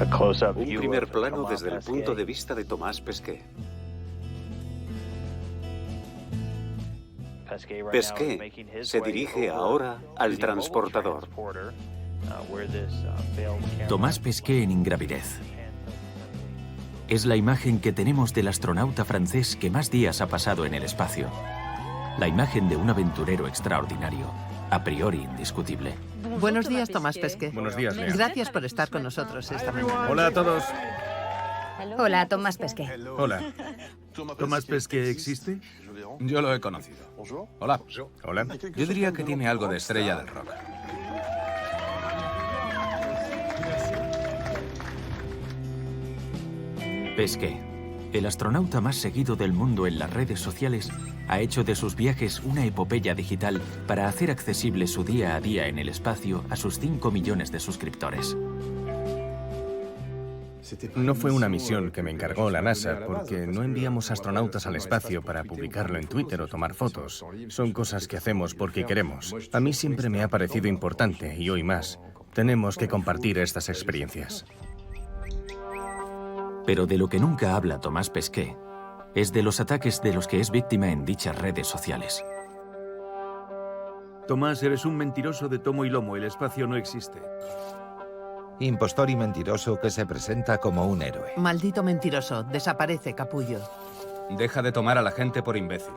Un primer plano desde el punto de vista de Thomas Pesquet. Pesquet se dirige ahora al transportador. Thomas Pesquet en ingravidez. Es la imagen que tenemos del astronauta francés que más días ha pasado en el espacio. La imagen de un aventurero extraordinario, a priori indiscutible. Buenos días, Thomas Pesquet. Buenos días, Lea. Gracias por estar con nosotros esta mañana. Hola a todos. Hola, Thomas Pesquet. Hola. ¿Thomas Pesquet existe? Yo lo he conocido. Hola. Hola. Yo diría que tiene algo de estrella del rock. Pesquet, el astronauta más seguido del mundo en las redes sociales, ha hecho de sus viajes una epopeya digital para hacer accesible su día a día en el espacio a sus 5 millones de suscriptores. No fue una misión que me encargó la NASA, porque no enviamos astronautas al espacio para publicarlo en Twitter o tomar fotos. Son cosas que hacemos porque queremos. A mí siempre me ha parecido importante, y hoy más. Tenemos que compartir estas experiencias. Pero de lo que nunca habla Thomas Pesquet es de los ataques de los que es víctima en dichas redes sociales. Tomás, eres un mentiroso de tomo y lomo. El espacio no existe. Impostor y mentiroso que se presenta como un héroe. Maldito mentiroso. Desaparece, capullo. Deja de tomar a la gente por imbécil.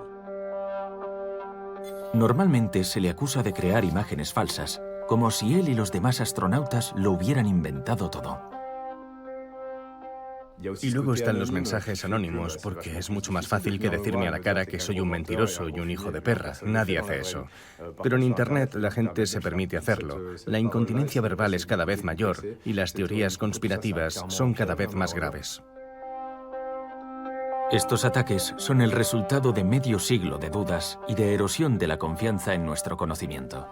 Normalmente se le acusa de crear imágenes falsas, como si él y los demás astronautas lo hubieran inventado todo. Y luego están los mensajes anónimos, porque es mucho más fácil que decirme a la cara que soy un mentiroso y un hijo de perra. Nadie hace eso. Pero en Internet la gente se permite hacerlo. La incontinencia verbal es cada vez mayor y las teorías conspirativas son cada vez más graves. Estos ataques son el resultado de medio siglo de dudas y de erosión de la confianza en nuestro conocimiento.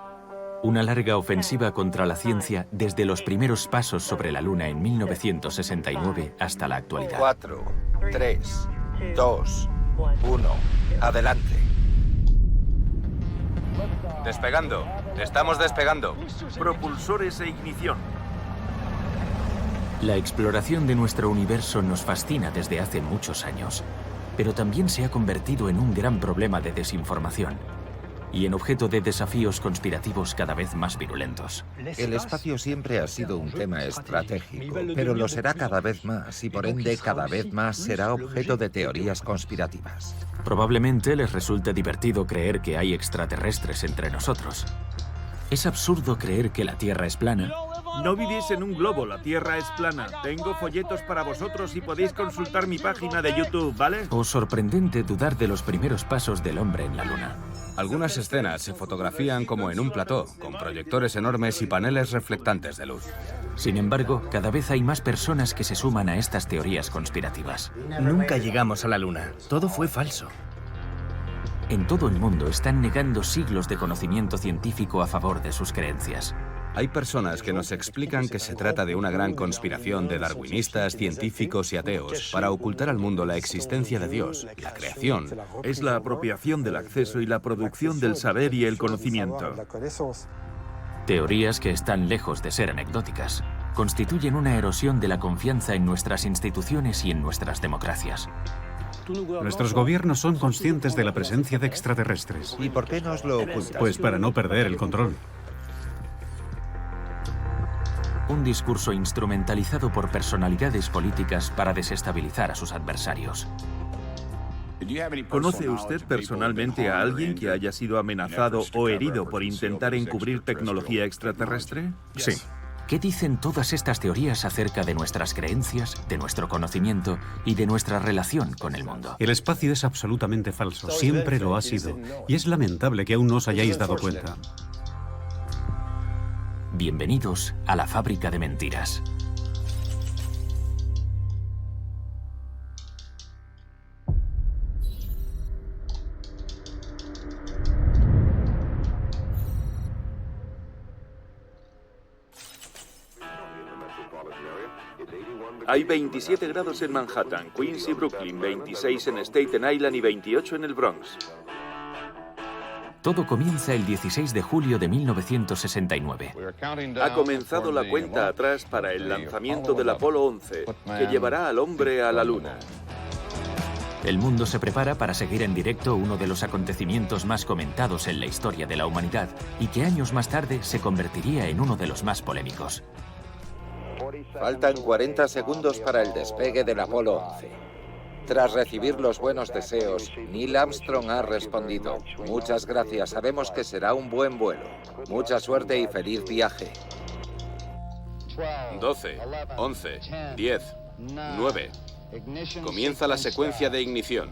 Una larga ofensiva contra la ciencia desde los primeros pasos sobre la Luna en 1969 hasta la actualidad. 4, 3, 2, 1, adelante. Despegando. Estamos despegando. Propulsores e ignición. La exploración de nuestro universo nos fascina desde hace muchos años, pero también se ha convertido en un gran problema de desinformación y en objeto de desafíos conspirativos cada vez más virulentos. El espacio siempre ha sido un tema estratégico, pero lo será cada vez más y por ende cada vez más será objeto de teorías conspirativas. Probablemente les resulte divertido creer que hay extraterrestres entre nosotros. Es absurdo creer que la Tierra es plana. No vivís en un globo, la Tierra es plana. Tengo folletos para vosotros y podéis consultar mi página de YouTube, ¿vale? O sorprendente dudar de los primeros pasos del hombre en la Luna. Algunas escenas se fotografían como en un plató, con proyectores enormes y paneles reflectantes de luz. Sin embargo, cada vez hay más personas que se suman a estas teorías conspirativas. Nunca llegamos a la Luna. Todo fue falso. En todo el mundo están negando siglos de conocimiento científico a favor de sus creencias. Hay personas que nos explican que se trata de una gran conspiración de darwinistas, científicos y ateos para ocultar al mundo la existencia de Dios, la creación. Es la apropiación del acceso y la producción del saber y el conocimiento. Teorías que están lejos de ser anecdóticas. Constituyen una erosión de la confianza en nuestras instituciones y en nuestras democracias. Nuestros gobiernos son conscientes de la presencia de extraterrestres. ¿Y por qué nos lo ocultan? Pues para no perder el control. Un discurso instrumentalizado por personalidades políticas para desestabilizar a sus adversarios. ¿Conoce usted personalmente a alguien que haya sido amenazado o herido por intentar encubrir tecnología extraterrestre? Sí. ¿Qué dicen todas estas teorías acerca de nuestras creencias, de nuestro conocimiento y de nuestra relación con el mundo? El espacio es absolutamente falso, siempre lo ha sido. Y es lamentable que aún no os hayáis dado cuenta. Bienvenidos a la fábrica de mentiras. Hay 27 grados en Manhattan, Queens y Brooklyn, 26 en Staten Island y 28 en el Bronx. Todo comienza el 16 de julio de 1969. Ha comenzado la cuenta atrás para el lanzamiento del Apolo 11, que llevará al hombre a la Luna. El mundo se prepara para seguir en directo uno de los acontecimientos más comentados en la historia de la humanidad y que años más tarde se convertiría en uno de los más polémicos. Faltan 40 segundos para el despegue del Apolo 11. Tras recibir los buenos deseos, Neil Armstrong ha respondido: muchas gracias, sabemos que será un buen vuelo. Mucha suerte y feliz viaje. 12, 11, 10, 9. Comienza la secuencia de ignición.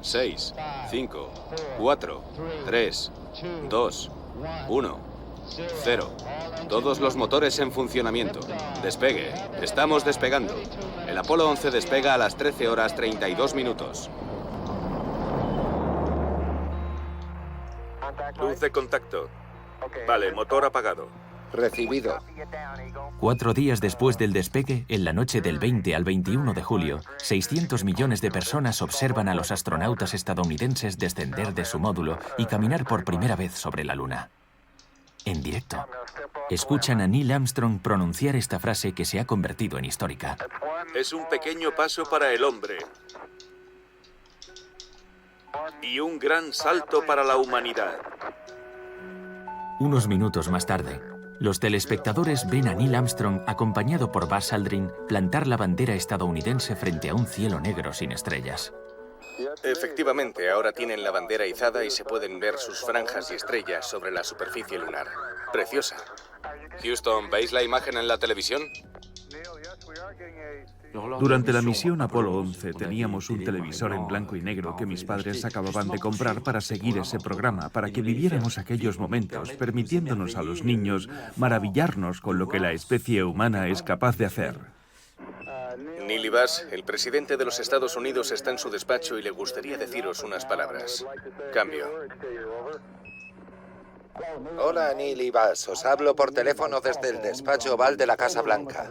6, 5, 4, 3, 2, 1. 0. Todos los motores en funcionamiento. Despegue. Estamos despegando. El Apolo 11 despega a las 13 horas 32 minutos. Luz de contacto. Vale, motor apagado. Recibido. 4 días después del despegue, en la noche del 20 al 21 de julio, 600 millones de personas observan a los astronautas estadounidenses descender de su módulo y caminar por primera vez sobre la Luna. En directo, escuchan a Neil Armstrong pronunciar esta frase que se ha convertido en histórica. Es un pequeño paso para el hombre y un gran salto para la humanidad. Unos minutos más tarde, los telespectadores ven a Neil Armstrong acompañado por Buzz Aldrin plantar la bandera estadounidense frente a un cielo negro sin estrellas. Efectivamente, ahora tienen la bandera izada y se pueden ver sus franjas y estrellas sobre la superficie lunar. Preciosa. Houston, ¿veis la imagen en la televisión? Durante la misión Apolo 11 teníamos un televisor en blanco y negro que mis padres acababan de comprar para seguir ese programa, para que viviéramos aquellos momentos, permitiéndonos a los niños maravillarnos con lo que la especie humana es capaz de hacer. Neil y Buzz, el presidente de los Estados Unidos está en su despacho y le gustaría deciros unas palabras. Cambio. Hola, Neil y Buzz. Os hablo por teléfono desde el despacho oval de la Casa Blanca.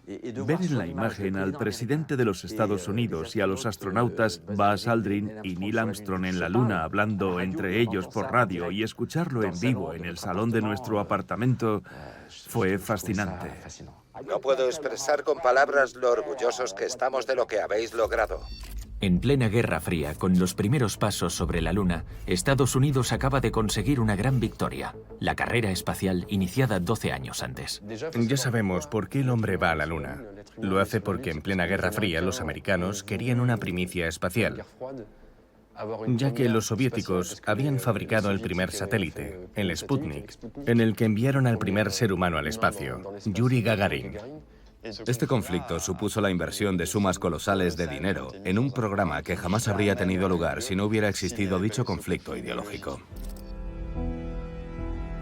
Ver en la imagen al presidente de los Estados Unidos y a los astronautas Buzz Aldrin y Neil Armstrong en la Luna hablando entre ellos por radio y escucharlo en vivo en el salón de nuestro apartamento fue fascinante. No puedo expresar con palabras lo orgullosos que estamos de lo que habéis logrado. En plena Guerra Fría, con los primeros pasos sobre la Luna, Estados Unidos acaba de conseguir una gran victoria, la carrera espacial iniciada 12 años antes. Ya sabemos por qué el hombre va a la Luna. Lo hace porque en plena Guerra Fría los americanos querían una primicia espacial, ya que los soviéticos habían fabricado el primer satélite, el Sputnik, en el que enviaron al primer ser humano al espacio, Yuri Gagarin. Este conflicto supuso la inversión de sumas colosales de dinero en un programa que jamás habría tenido lugar si no hubiera existido dicho conflicto ideológico.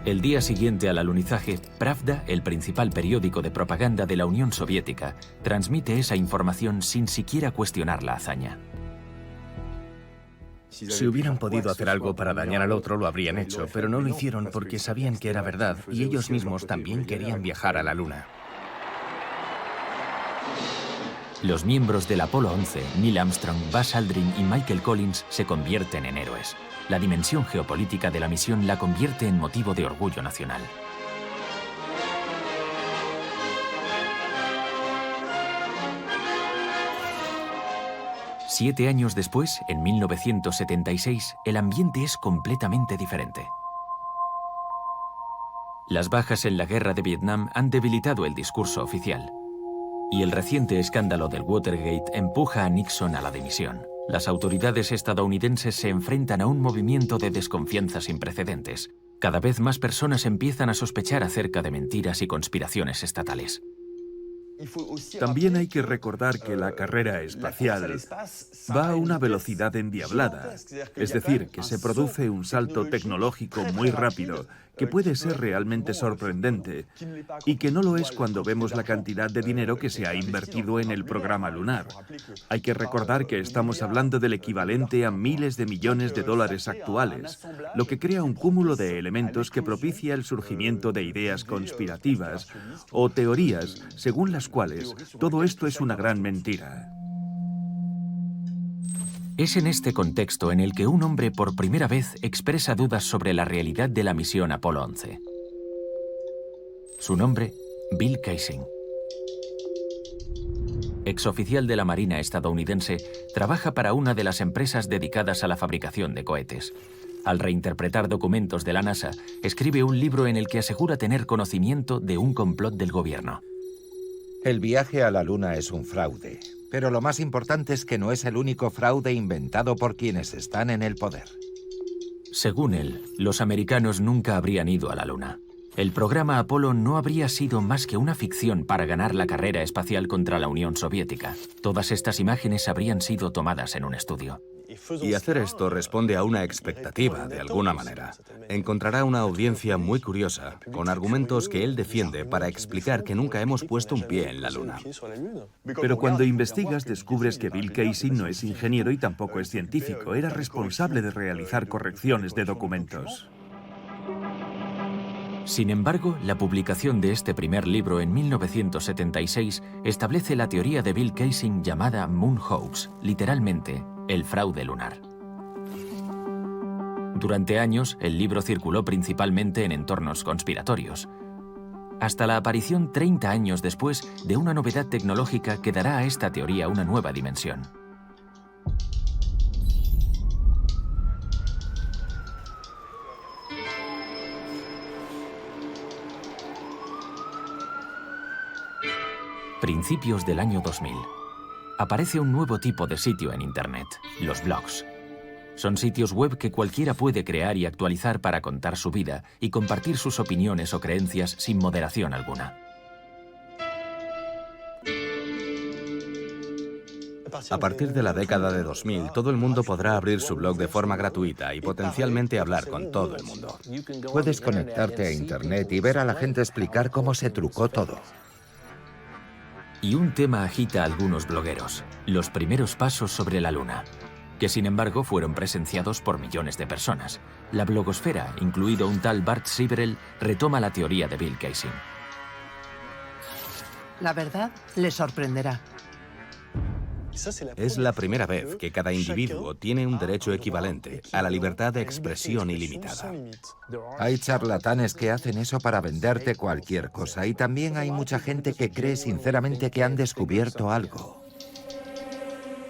El día siguiente al alunizaje, Pravda, el principal periódico de propaganda de la Unión Soviética, transmite esa información sin siquiera cuestionar la hazaña. Si hubieran podido hacer algo para dañar al otro, lo habrían hecho, pero no lo hicieron porque sabían que era verdad y ellos mismos también querían viajar a la Luna. Los miembros del Apolo 11, Neil Armstrong, Buzz Aldrin y Michael Collins, se convierten en héroes. La dimensión geopolítica de la misión la convierte en motivo de orgullo nacional. Siete años después, en 1976, el ambiente es completamente diferente. Las bajas en la guerra de Vietnam han debilitado el discurso oficial. Y el reciente escándalo del Watergate empuja a Nixon a la dimisión. Las autoridades estadounidenses se enfrentan a un movimiento de desconfianza sin precedentes. Cada vez más personas empiezan a sospechar acerca de mentiras y conspiraciones estatales. También hay que recordar que la carrera espacial va a una velocidad endiablada, es decir, que se produce un salto tecnológico muy rápido, que puede ser realmente sorprendente, y que no lo es cuando vemos la cantidad de dinero que se ha invertido en el programa lunar. Hay que recordar que estamos hablando del equivalente a miles de millones de dólares actuales, lo que crea un cúmulo de elementos que propicia el surgimiento de ideas conspirativas o teorías según las cuales todo esto es una gran mentira. Es en este contexto en el que un hombre por primera vez expresa dudas sobre la realidad de la misión Apolo 11. Su nombre, Bill Kaysing. Exoficial de la Marina estadounidense, trabaja para una de las empresas dedicadas a la fabricación de cohetes. Al reinterpretar documentos de la NASA, escribe un libro en el que asegura tener conocimiento de un complot del gobierno. El viaje a la Luna es un fraude, pero lo más importante es que no es el único fraude inventado por quienes están en el poder. Según él, los americanos nunca habrían ido a la Luna. El programa Apolo no habría sido más que una ficción para ganar la carrera espacial contra la Unión Soviética. Todas estas imágenes habrían sido tomadas en un estudio. Y hacer esto responde a una expectativa, de alguna manera. Encontrará una audiencia muy curiosa, con argumentos que él defiende para explicar que nunca hemos puesto un pie en la Luna. Pero cuando investigas descubres que Bill Kaysing no es ingeniero y tampoco es científico. Era responsable de realizar correcciones de documentos. Sin embargo, la publicación de este primer libro en 1976 establece la teoría de Bill Kaysing llamada Moon Hoax, literalmente, el fraude lunar. Durante años, el libro circuló principalmente en entornos conspiratorios, hasta la aparición 30 años después de una novedad tecnológica que dará a esta teoría una nueva dimensión. Principios del año 2000. Aparece un nuevo tipo de sitio en Internet, los blogs. Son sitios web que cualquiera puede crear y actualizar para contar su vida y compartir sus opiniones o creencias sin moderación alguna. A partir de la década de 2000, todo el mundo podrá abrir su blog de forma gratuita y potencialmente hablar con todo el mundo. Puedes conectarte a Internet y ver a la gente explicar cómo se trucó todo. Y un tema agita a algunos blogueros, los primeros pasos sobre la Luna, que sin embargo fueron presenciados por millones de personas. La blogosfera, incluido un tal Bart Sibrel, retoma la teoría de Bill Kaysing. La verdad le sorprenderá. Es la primera vez que cada individuo tiene un derecho equivalente a la libertad de expresión ilimitada. Hay charlatanes que hacen eso para venderte cualquier cosa y también hay mucha gente que cree sinceramente que han descubierto algo.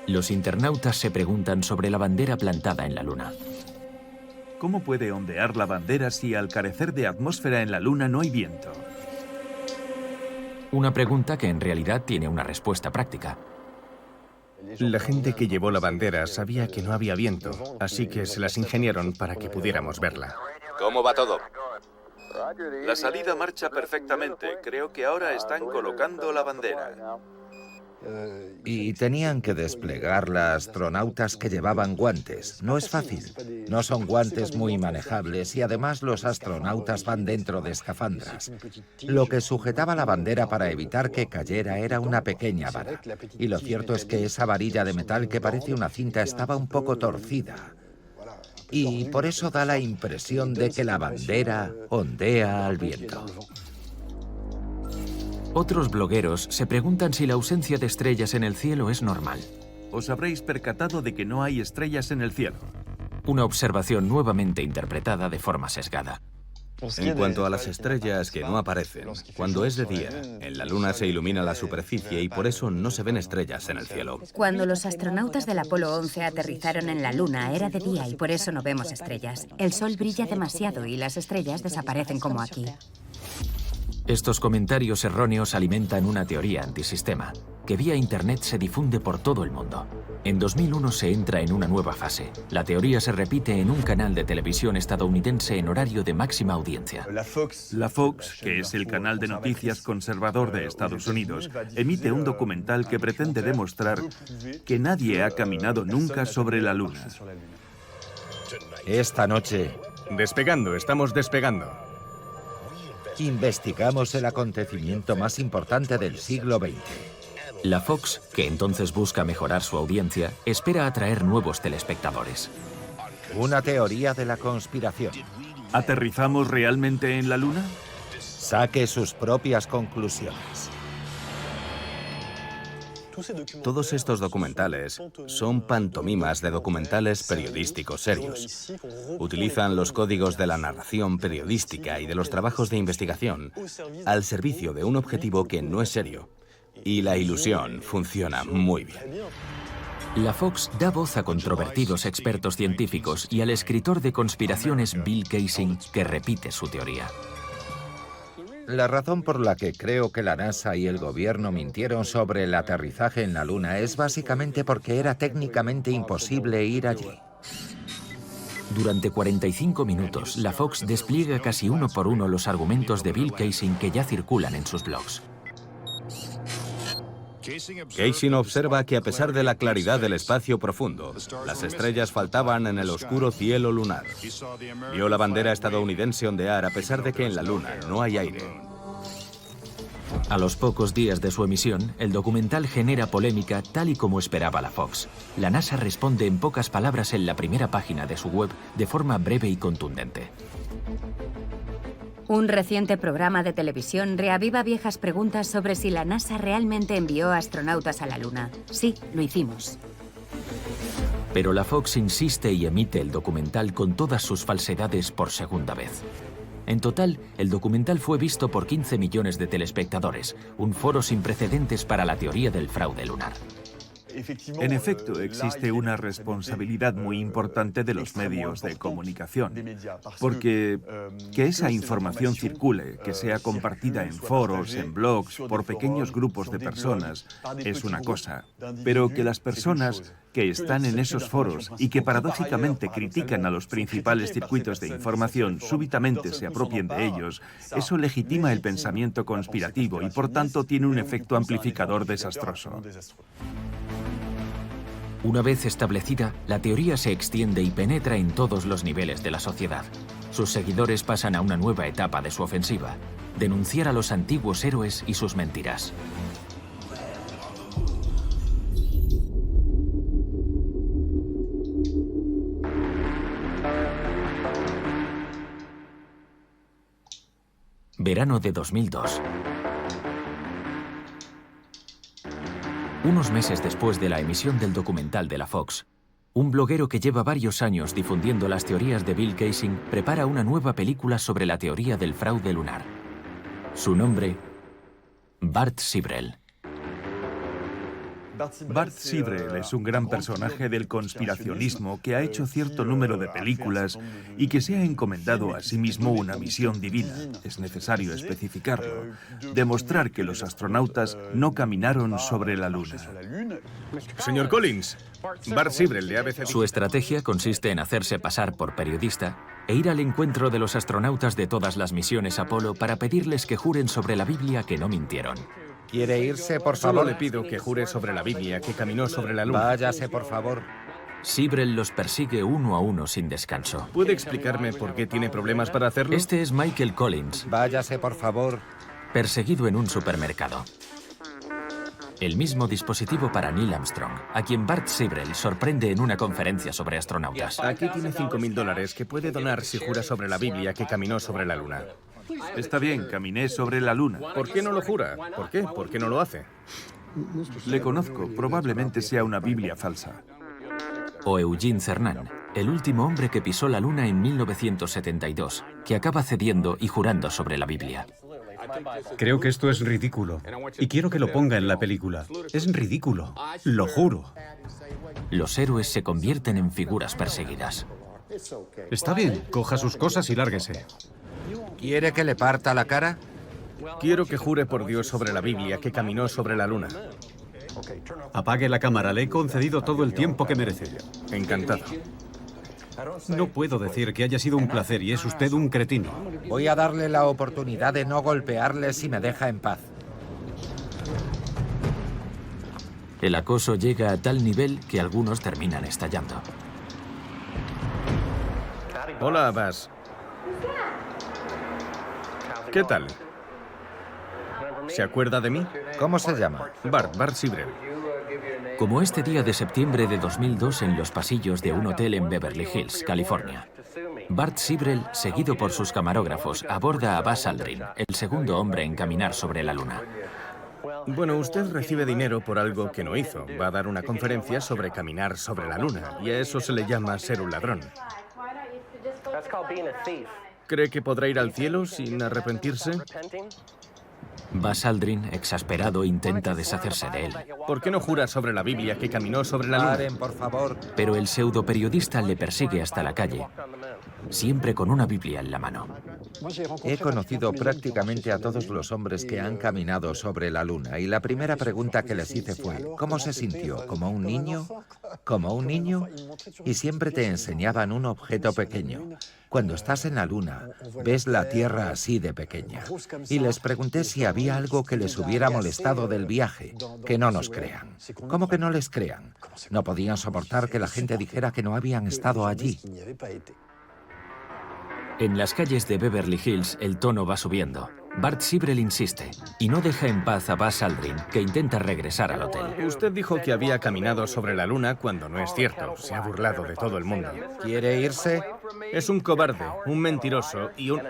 Los internautas se preguntan sobre la bandera plantada en la Luna. ¿Cómo puede ondear la bandera si al carecer de atmósfera en la Luna no hay viento? Una pregunta que en realidad tiene una respuesta práctica. La gente que llevó la bandera sabía que no había viento, así que se las ingeniaron para que pudiéramos verla. ¿Cómo va todo? La salida marcha perfectamente. Creo que ahora están colocando la bandera. Y tenían que desplegarla astronautas que llevaban guantes. No es fácil. No son guantes muy manejables y además los astronautas van dentro de escafandras. Lo que sujetaba la bandera para evitar que cayera era una pequeña vara. Y lo cierto es que esa varilla de metal que parece una cinta estaba un poco torcida. Y por eso da la impresión de que la bandera ondea al viento. Otros blogueros se preguntan si la ausencia de estrellas en el cielo es normal. Os habréis percatado de que no hay estrellas en el cielo. Una observación nuevamente interpretada de forma sesgada. En cuanto a las estrellas que no aparecen, cuando es de día, en la Luna se ilumina la superficie y por eso no se ven estrellas en el cielo. Cuando los astronautas del Apolo 11 aterrizaron en la Luna era de día y por eso no vemos estrellas. El sol brilla demasiado y las estrellas desaparecen como aquí. Estos comentarios erróneos alimentan una teoría antisistema, que vía Internet se difunde por todo el mundo. En 2001 se entra en una nueva fase. La teoría se repite en un canal de televisión estadounidense en horario de máxima audiencia. La Fox, que es el canal de noticias conservador de Estados Unidos, emite un documental que pretende demostrar que nadie ha caminado nunca sobre la Luna. Esta noche Despegando, estamos despegando. investigamos el acontecimiento más importante del siglo XX. La Fox, que entonces busca mejorar su audiencia, espera atraer nuevos telespectadores. Una teoría de la conspiración. ¿Aterrizamos realmente en la Luna? Saque sus propias conclusiones. Todos estos documentales son pantomimas de documentales periodísticos serios. Utilizan los códigos de la narración periodística y de los trabajos de investigación al servicio de un objetivo que no es serio. Y la ilusión funciona muy bien. La Fox da voz a controvertidos expertos científicos y al escritor de conspiraciones Bill Kaysing, que repite su teoría. La razón por la que creo que la NASA y el gobierno mintieron sobre el aterrizaje en la Luna es básicamente porque era técnicamente imposible ir allí. Durante 45 minutos, la Fox despliega casi uno por uno los argumentos de Bill Kaysing que ya circulan en sus blogs. Kaysing observa que a pesar de la claridad del espacio profundo, las estrellas faltaban en el oscuro cielo lunar. Vio la bandera estadounidense ondear a pesar de que en la Luna no hay aire. A los pocos días de su emisión, el documental genera polémica tal y como esperaba la Fox. La NASA responde en pocas palabras en la primera página de su web de forma breve y contundente. Un reciente programa de televisión reaviva viejas preguntas sobre si la NASA realmente envió astronautas a la Luna. Sí, lo hicimos. Pero la Fox insiste y emite el documental con todas sus falsedades por segunda vez. En total, el documental fue visto por 15 millones de telespectadores, un foro sin precedentes para la teoría del fraude lunar. En efecto, existe una responsabilidad muy importante de los medios de comunicación, porque que esa información circule, que sea compartida en foros, en blogs, por pequeños grupos de personas, es una cosa, pero que las personas que están en esos foros y que paradójicamente critican a los principales circuitos de información súbitamente se apropien de ellos, eso legitima el pensamiento conspirativo y por tanto tiene un efecto amplificador desastroso. Una vez establecida, la teoría se extiende y penetra en todos los niveles de la sociedad. Sus seguidores pasan a una nueva etapa de su ofensiva: denunciar a los antiguos héroes y sus mentiras. Verano de 2002. Unos meses después de la emisión del documental de la Fox, un bloguero que lleva varios años difundiendo las teorías de Bill Kaysing prepara una nueva película sobre la teoría del fraude lunar. Su nombre, Bart Sibrel. Bart Sibrel es un gran personaje del conspiracionismo que ha hecho cierto número de películas y que se ha encomendado a sí mismo una misión divina, es necesario especificarlo: demostrar que los astronautas no caminaron sobre la Luna. Señor Collins, Bart Sibrel de ABC. Su estrategia consiste en hacerse pasar por periodista e ir al encuentro de los astronautas de todas las misiones Apolo para pedirles que juren sobre la Biblia que no mintieron. ¿Quiere irse, por favor? Solo le pido que jure sobre la Biblia que caminó sobre la Luna. Váyase, por favor. Sibrel los persigue uno a uno sin descanso. ¿Puede explicarme por qué tiene problemas para hacerlo? Este es Michael Collins. Váyase, por favor. Perseguido en un supermercado. El mismo dispositivo para Neil Armstrong, a quien Bart Sibrel sorprende en una conferencia sobre astronautas. Aquí tiene $5.000 que puede donar si jura sobre la Biblia que caminó sobre la Luna. Está bien, caminé sobre la Luna. ¿Por qué no lo jura? ¿Por qué? ¿Por qué no lo hace? Le conozco, probablemente sea una Biblia falsa. O Eugene Cernan, el último hombre que pisó la Luna en 1972, que acaba cediendo y jurando sobre la Biblia. Creo que esto es ridículo y quiero que lo ponga en la película. Es ridículo, lo juro. Los héroes se convierten en figuras perseguidas. Está bien, coja sus cosas y lárguese. ¿Quiere que le parta la cara? Quiero que jure por Dios sobre la Biblia que caminó sobre la Luna. Apague la cámara, le he concedido todo el tiempo que merece. Encantado. No puedo decir que haya sido un placer y es usted un cretino. Voy a darle la oportunidad de no golpearle si me deja en paz. El acoso llega a tal nivel que algunos terminan estallando. Hola, Buzz. ¿Qué tal? ¿Se acuerda de mí? ¿Cómo se llama? Bart Sibrel. Como este día de septiembre de 2002 en los pasillos de un hotel en Beverly Hills, California. Bart Sibrel, seguido por sus camarógrafos, aborda a Buzz Aldrin, el segundo hombre en caminar sobre la Luna. Bueno, usted recibe dinero por algo que no hizo. Va a dar una conferencia sobre caminar sobre la luna, y a eso se le llama ser un ladrón. ¿Cree que podrá ir al cielo sin arrepentirse? Buzz Aldrin, exasperado, intenta deshacerse de él. ¿Por qué no jura sobre la Biblia que caminó sobre la luna? Paren, por favor. Pero el pseudoperiodista le persigue hasta la calle, siempre con una Biblia en la mano. He conocido prácticamente a todos los hombres que han caminado sobre la luna y la primera pregunta que les hice fue, ¿cómo se sintió? ¿Como un niño? ¿Como un niño? Y siempre te enseñaban un objeto pequeño. Cuando estás en la luna, ves la Tierra así de pequeña. Y les pregunté si había algo que les hubiera molestado del viaje. Que no nos crean. ¿Cómo que no les crean? No podían soportar que la gente dijera que no habían estado allí. En las calles de Beverly Hills, el tono va subiendo. Bart Sibrel insiste y no deja en paz a Buzz Aldrin, que intenta regresar al hotel. Usted dijo que había caminado sobre la luna cuando no es cierto. Se ha burlado de todo el mundo. ¿Quiere irse? Es un cobarde, un mentiroso y un...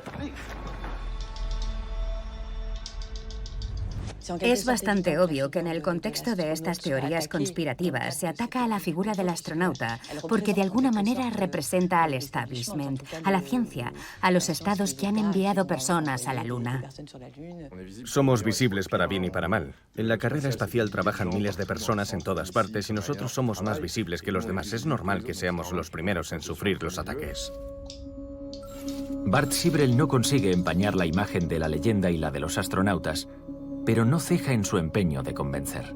Es bastante obvio que en el contexto de estas teorías conspirativas se ataca a la figura del astronauta porque de alguna manera representa al establishment, a la ciencia, a los estados que han enviado personas a la Luna. Somos visibles para bien y para mal. En la carrera espacial trabajan miles de personas en todas partes y nosotros somos más visibles que los demás. Es normal que seamos los primeros en sufrir los ataques. Bart Sibrel no consigue empañar la imagen de la leyenda y la de los astronautas, pero no ceja en su empeño de convencer.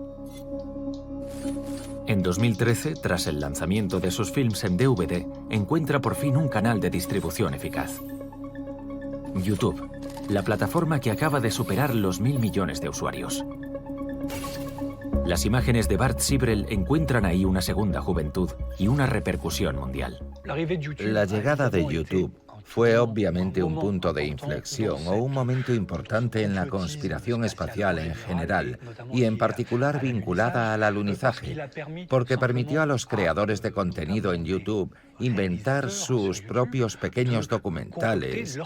En 2013, tras el lanzamiento de sus films en DVD, encuentra por fin un canal de distribución eficaz. YouTube, la plataforma que acaba de superar los 1.000 millones de usuarios. Las imágenes de Bart Sibrel encuentran ahí una segunda juventud y una repercusión mundial. La llegada de YouTube fue obviamente un punto de inflexión o un momento importante en la conspiración espacial en general y en particular vinculada al alunizaje, porque permitió a los creadores de contenido en YouTube inventar sus propios pequeños documentales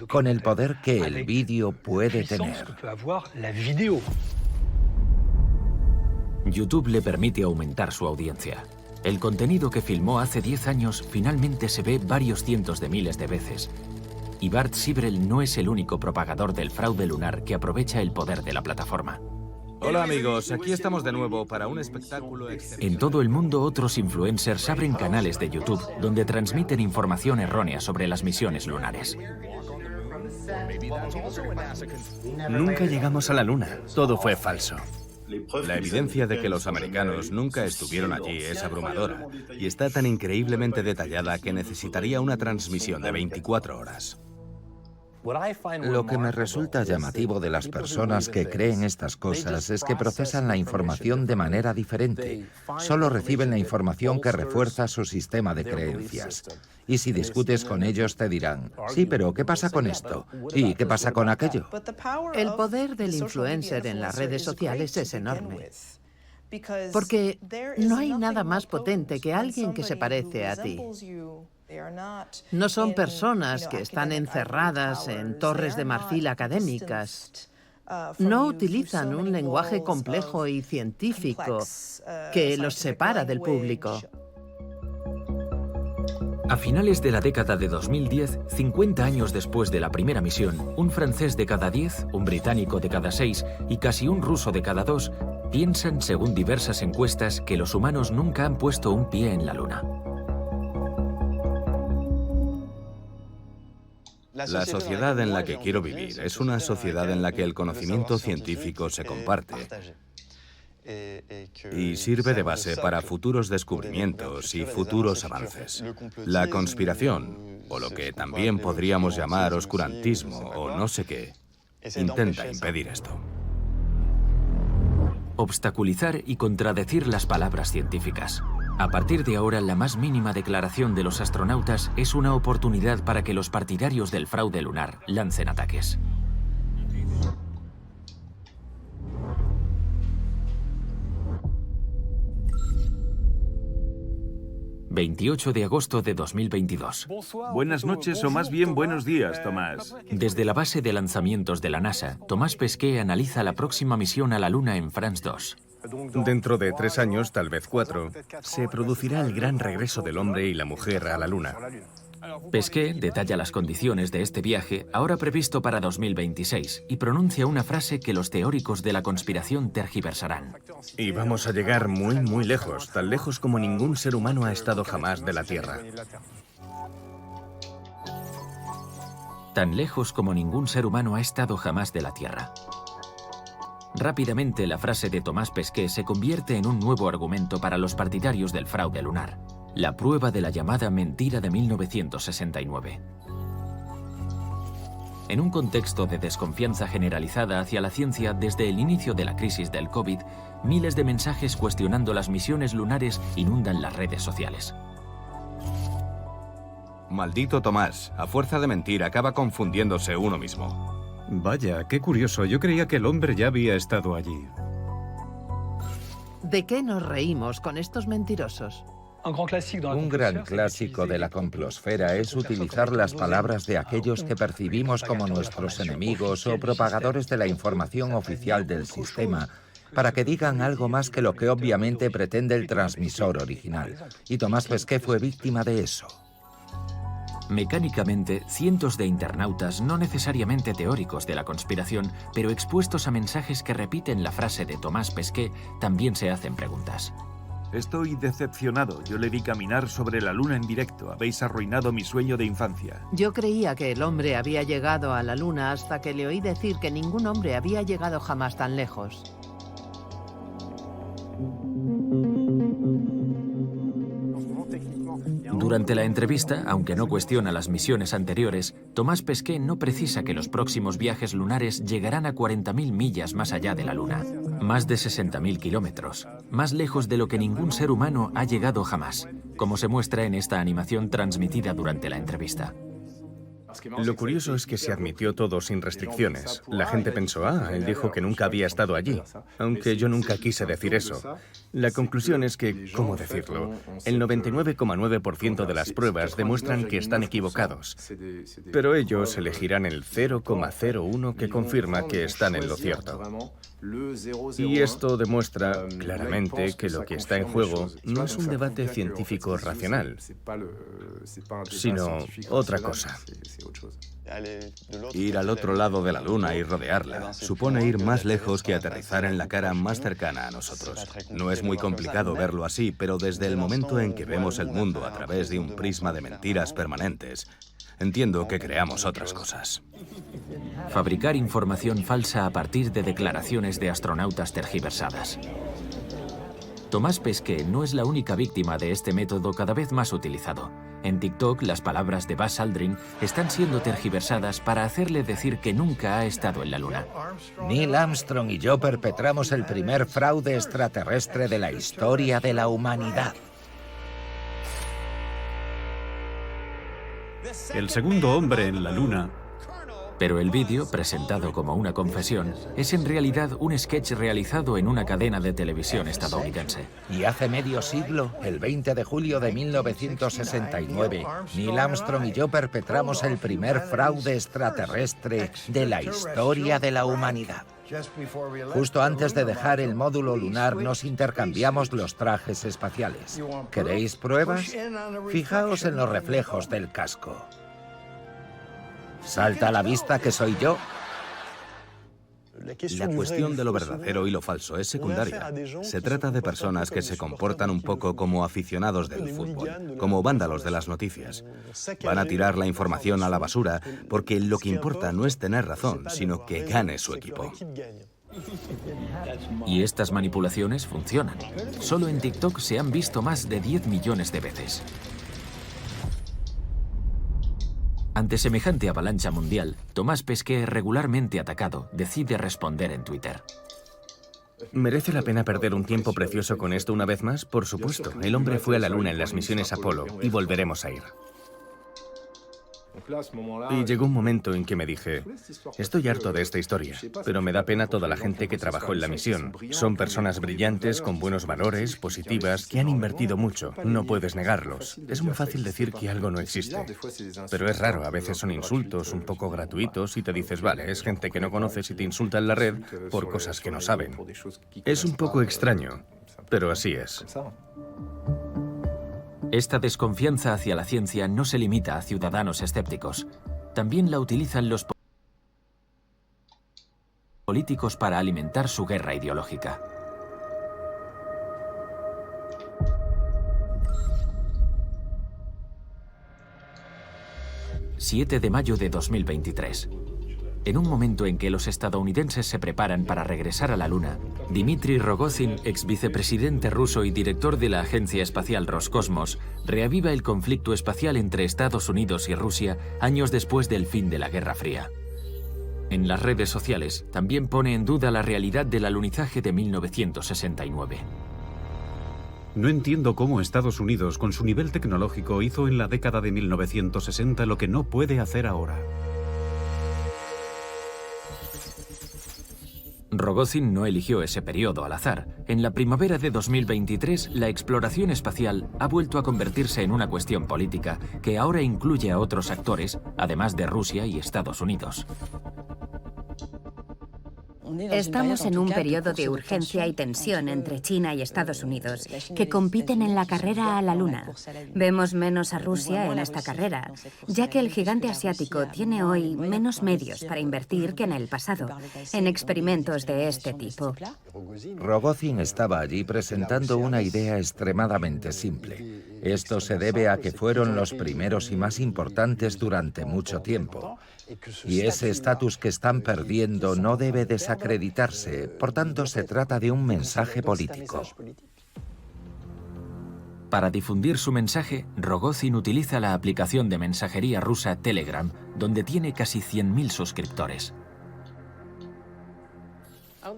con el poder que el vídeo puede tener. YouTube le permite aumentar su audiencia. El contenido que filmó hace 10 años finalmente se ve varios cientos de miles de veces. Y Bart Sibrel no es el único propagador del fraude lunar que aprovecha el poder de la plataforma. Hola amigos, aquí estamos de nuevo para un espectáculo... En todo el mundo otros influencers abren canales de YouTube donde transmiten información errónea sobre las misiones lunares. Nunca llegamos a la luna, todo fue falso. La evidencia de que los americanos nunca estuvieron allí es abrumadora y está tan increíblemente detallada que necesitaría una transmisión de 24 horas. Lo que me resulta llamativo de las personas que creen estas cosas es que procesan la información de manera diferente. Solo reciben la información que refuerza su sistema de creencias. Y si discutes con ellos te dirán, sí, pero ¿qué pasa con esto? ¿Y qué pasa con aquello? El poder del influencer en las redes sociales es enorme. Porque no hay nada más potente que alguien que se parece a ti. No son personas que están encerradas en torres de marfil académicas. No utilizan un lenguaje complejo y científico que los separa del público. A finales de la década de 2010, 50 años después de la primera misión, un francés de cada 10, un británico de cada 6 y casi un ruso de cada 2 piensan, según diversas encuestas, que los humanos nunca han puesto un pie en la Luna. La sociedad en la que quiero vivir es una sociedad en la que el conocimiento científico se comparte y sirve de base para futuros descubrimientos y futuros avances. La conspiración, o lo que también podríamos llamar oscurantismo o no sé qué, intenta impedir esto. Obstaculizar y contradecir las palabras científicas. A partir de ahora, la más mínima declaración de los astronautas es una oportunidad para que los partidarios del fraude lunar lancen ataques. 28 de agosto de 2022. Buenas noches o más bien buenos días, Tomás. Desde la base de lanzamientos de la NASA, Thomas Pesquet analiza la próxima misión a la Luna en France 2. Dentro de 3 años, tal vez 4, se producirá el gran regreso del hombre y la mujer a la Luna. Pesquet detalla las condiciones de este viaje, ahora previsto para 2026, y pronuncia una frase que los teóricos de la conspiración tergiversarán. Y vamos a llegar muy, muy lejos, tan lejos como ningún ser humano ha estado jamás de la Tierra. Tan lejos como ningún ser humano ha estado jamás de la Tierra. Rápidamente, la frase de Thomas Pesquet se convierte en un nuevo argumento para los partidarios del fraude lunar. La prueba de la llamada mentira de 1969. En un contexto de desconfianza generalizada hacia la ciencia desde el inicio de la crisis del COVID, miles de mensajes cuestionando las misiones lunares inundan las redes sociales. Maldito Tomás, a fuerza de mentir acaba confundiéndose uno mismo. Vaya, qué curioso. Yo creía que el hombre ya había estado allí. ¿De qué nos reímos con estos mentirosos? Un gran clásico de la complosfera es utilizar las palabras de aquellos que percibimos como nuestros enemigos o propagadores de la información oficial del sistema para que digan algo más que lo que obviamente pretende el transmisor original. Y Thomas Pesquet fue víctima de eso. Mecánicamente, cientos de internautas, no necesariamente teóricos de la conspiración, pero expuestos a mensajes que repiten la frase de Thomas Pesquet, también se hacen preguntas. Estoy decepcionado. Yo le vi caminar sobre la Luna en directo. Habéis arruinado mi sueño de infancia. Yo creía que el hombre había llegado a la Luna hasta que le oí decir que ningún hombre había llegado jamás tan lejos. Durante la entrevista, aunque no cuestiona las misiones anteriores, Thomas Pesquet no precisa que los próximos viajes lunares llegarán a 40.000 millas más allá de la Luna, más de 60.000 kilómetros, más lejos de lo que ningún ser humano ha llegado jamás, como se muestra en esta animación transmitida durante la entrevista. Lo curioso es que se admitió todo sin restricciones. La gente pensó, él dijo que nunca había estado allí, aunque yo nunca quise decir eso. La conclusión es que, ¿cómo decirlo? El 99,9% de las pruebas demuestran que están equivocados, pero ellos elegirán el 0,01 que confirma que están en lo cierto. Y esto demuestra claramente que lo que está en juego no es un debate científico racional, sino otra cosa. Ir al otro lado de la Luna y rodearla supone ir más lejos que aterrizar en la cara más cercana a nosotros. No es muy complicado verlo así, pero desde el momento en que vemos el mundo a través de un prisma de mentiras permanentes, entiendo que creamos otras cosas. Fabricar información falsa a partir de declaraciones de astronautas tergiversadas. Thomas Pesquet no es la única víctima de este método cada vez más utilizado. En TikTok, las palabras de Buzz Aldrin están siendo tergiversadas para hacerle decir que nunca ha estado en la Luna. Neil Armstrong y yo perpetramos el primer fraude extraterrestre de la historia de la humanidad. El segundo hombre en la Luna. Pero el vídeo, presentado como una confesión, es en realidad un sketch realizado en una cadena de televisión estadounidense. Y hace medio siglo, el 20 de julio de 1969, Neil Armstrong y yo perpetramos el primer fraude extraterrestre de la historia de la humanidad. Justo antes de dejar el módulo lunar nos intercambiamos los trajes espaciales. ¿Queréis pruebas? Fijaos en los reflejos del casco. ¿Salta a la vista que soy yo? La cuestión de lo verdadero y lo falso es secundaria. Se trata de personas que se comportan un poco como aficionados del fútbol, como vándalos de las noticias. Van a tirar la información a la basura porque lo que importa no es tener razón, sino que gane su equipo. Y estas manipulaciones funcionan. Solo en TikTok se han visto más de 10 millones de veces. Ante semejante avalancha mundial, Thomas Pesquet, regularmente atacado, decide responder en Twitter. ¿Merece la pena perder un tiempo precioso con esto una vez más? Por supuesto, el hombre fue a la Luna en las misiones Apolo y volveremos a ir. Y llegó un momento en que me dije, estoy harto de esta historia, pero me da pena toda la gente que trabajó en la misión. Son personas brillantes, con buenos valores, positivas, que han invertido mucho. No puedes negarlos. Es muy fácil decir que algo no existe. Pero es raro, a veces son insultos un poco gratuitos y te dices, vale, es gente que no conoces y te insulta en la red por cosas que no saben. Es un poco extraño, pero así es. Esta desconfianza hacia la ciencia no se limita a ciudadanos escépticos. También la utilizan los políticos para alimentar su guerra ideológica. ...7 de mayo de 2023... En un momento en que los estadounidenses se preparan para regresar a la Luna, Dmitry Rogozin, ex vicepresidente ruso y director de la agencia espacial Roscosmos, reaviva el conflicto espacial entre Estados Unidos y Rusia años después del fin de la Guerra Fría. En las redes sociales también pone en duda la realidad del alunizaje de 1969. No entiendo cómo Estados Unidos, con su nivel tecnológico, hizo en la década de 1960 lo que no puede hacer ahora. Rogozin no eligió ese periodo al azar. En la primavera de 2023, la exploración espacial ha vuelto a convertirse en una cuestión política que ahora incluye a otros actores, además de Rusia y Estados Unidos. Estamos en un periodo de urgencia y tensión entre China y Estados Unidos, que compiten en la carrera a la Luna. Vemos menos a Rusia en esta carrera, ya que el gigante asiático tiene hoy menos medios para invertir que en el pasado, en experimentos de este tipo. Rogozin estaba allí presentando una idea extremadamente simple. Esto se debe a que fueron los primeros y más importantes durante mucho tiempo. Y ese estatus que están perdiendo no debe desacreditarse, por tanto se trata de un mensaje político. Para difundir su mensaje, Rogozin utiliza la aplicación de mensajería rusa Telegram, donde tiene casi 100.000 suscriptores.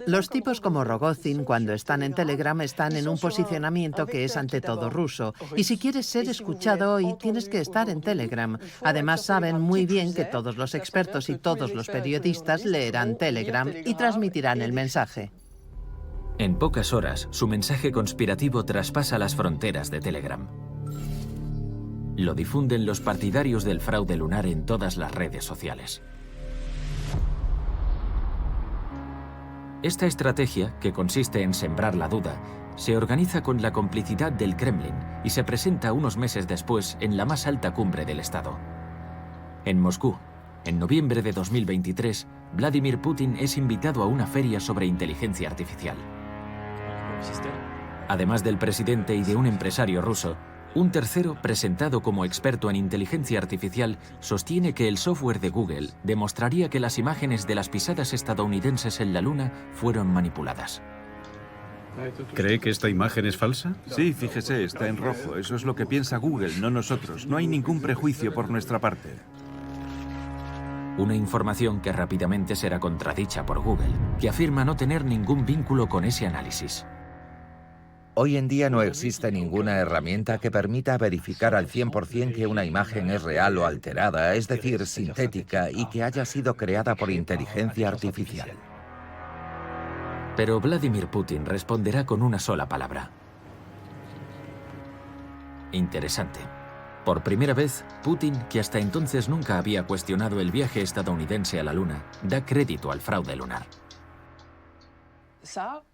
Los tipos como Rogozin, cuando están en Telegram, están en un posicionamiento que es ante todo ruso. Y si quieres ser escuchado hoy, tienes que estar en Telegram. Además, saben muy bien que todos los expertos y todos los periodistas leerán Telegram y transmitirán el mensaje. En pocas horas, su mensaje conspirativo traspasa las fronteras de Telegram. Lo difunden los partidarios del fraude lunar en todas las redes sociales. Esta estrategia, que consiste en sembrar la duda, se organiza con la complicidad del Kremlin y se presenta unos meses después en la más alta cumbre del Estado. En Moscú, en noviembre de 2023, Vladimir Putin es invitado a una feria sobre inteligencia artificial. Además del presidente y de un empresario ruso, un tercero, presentado como experto en inteligencia artificial, sostiene que el software de Google demostraría que las imágenes de las pisadas estadounidenses en la Luna fueron manipuladas. ¿Cree que esta imagen es falsa? Sí, fíjese, está en rojo. Eso es lo que piensa Google, no nosotros. No hay ningún prejuicio por nuestra parte. Una información que rápidamente será contradicha por Google, que afirma no tener ningún vínculo con ese análisis. Hoy en día no existe ninguna herramienta que permita verificar al 100% que una imagen es real o alterada, es decir, sintética, y que haya sido creada por inteligencia artificial. Pero Vladimir Putin responderá con una sola palabra. Interesante. Por primera vez, Putin, que hasta entonces nunca había cuestionado el viaje estadounidense a la Luna, da crédito al fraude lunar.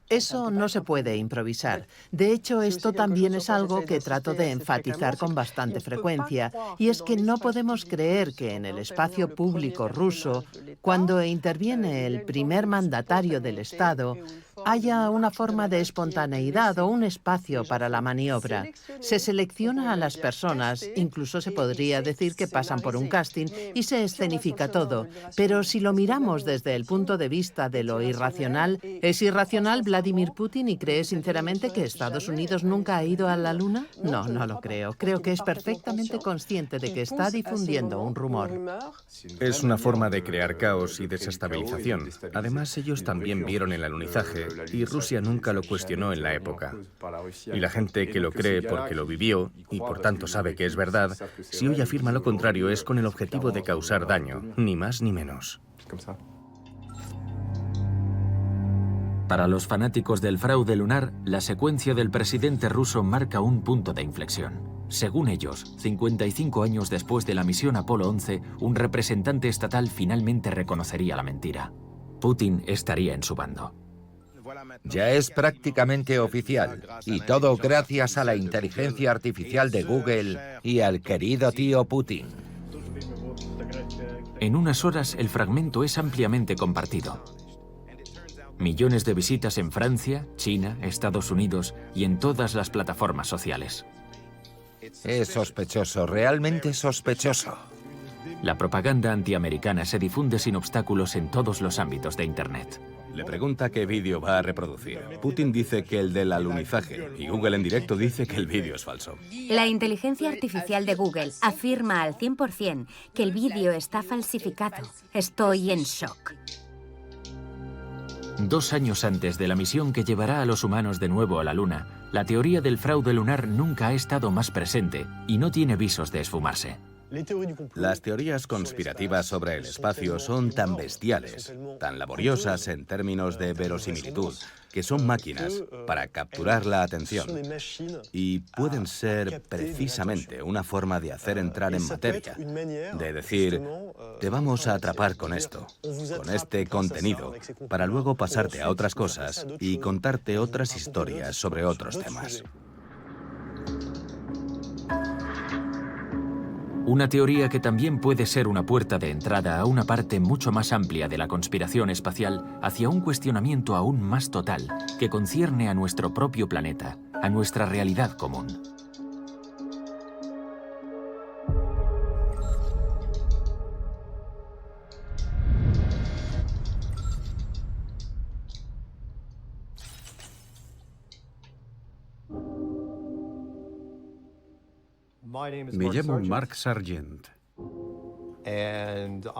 Eso no se puede improvisar. De hecho, esto también es algo que trato de enfatizar con bastante frecuencia, y es que no podemos creer que en el espacio público ruso, cuando interviene el primer mandatario del Estado, haya una forma de espontaneidad o un espacio para la maniobra. Se selecciona a las personas, incluso se podría decir que pasan por un casting y se escenifica todo. Pero si lo miramos desde el punto de vista de lo irracional, ¿es irracional Vladimir Putin y cree sinceramente que Estados Unidos nunca ha ido a la Luna? No, no lo creo. Creo que es perfectamente consciente de que está difundiendo un rumor. Es una forma de crear caos y desestabilización. Además, ellos también vieron el alunizaje y Rusia nunca lo cuestionó en la época. Y la gente que lo cree porque lo vivió, y por tanto sabe que es verdad, si hoy afirma lo contrario es con el objetivo de causar daño, ni más ni menos. Para los fanáticos del fraude lunar, la secuencia del presidente ruso marca un punto de inflexión. Según ellos, 55 años después de la misión Apolo 11, un representante estatal finalmente reconocería la mentira. Putin estaría en su bando. Ya es prácticamente oficial, y todo gracias a la inteligencia artificial de Google y al querido tío Putin. En unas horas, el fragmento es ampliamente compartido. Millones de visitas en Francia, China, Estados Unidos y en todas las plataformas sociales. Es sospechoso, realmente sospechoso. La propaganda antiamericana se difunde sin obstáculos en todos los ámbitos de Internet. Le pregunta qué vídeo va a reproducir. Putin dice que el del alunizaje y Google en directo dice que el vídeo es falso. La inteligencia artificial de Google afirma al 100% que el vídeo está falsificado. Estoy en shock. 2 años antes de la misión que llevará a los humanos de nuevo a la Luna, la teoría del fraude lunar nunca ha estado más presente y no tiene visos de esfumarse. Las teorías conspirativas sobre el espacio son tan bestiales, tan laboriosas en términos de verosimilitud, que son máquinas para capturar la atención. Y pueden ser precisamente una forma de hacer entrar en materia, de decir, te vamos a atrapar con esto, con este contenido, para luego pasarte a otras cosas y contarte otras historias sobre otros temas. Una teoría que también puede ser una puerta de entrada a una parte mucho más amplia de la conspiración espacial hacia un cuestionamiento aún más total que concierne a nuestro propio planeta, a nuestra realidad común. Me llamo Mark Sargent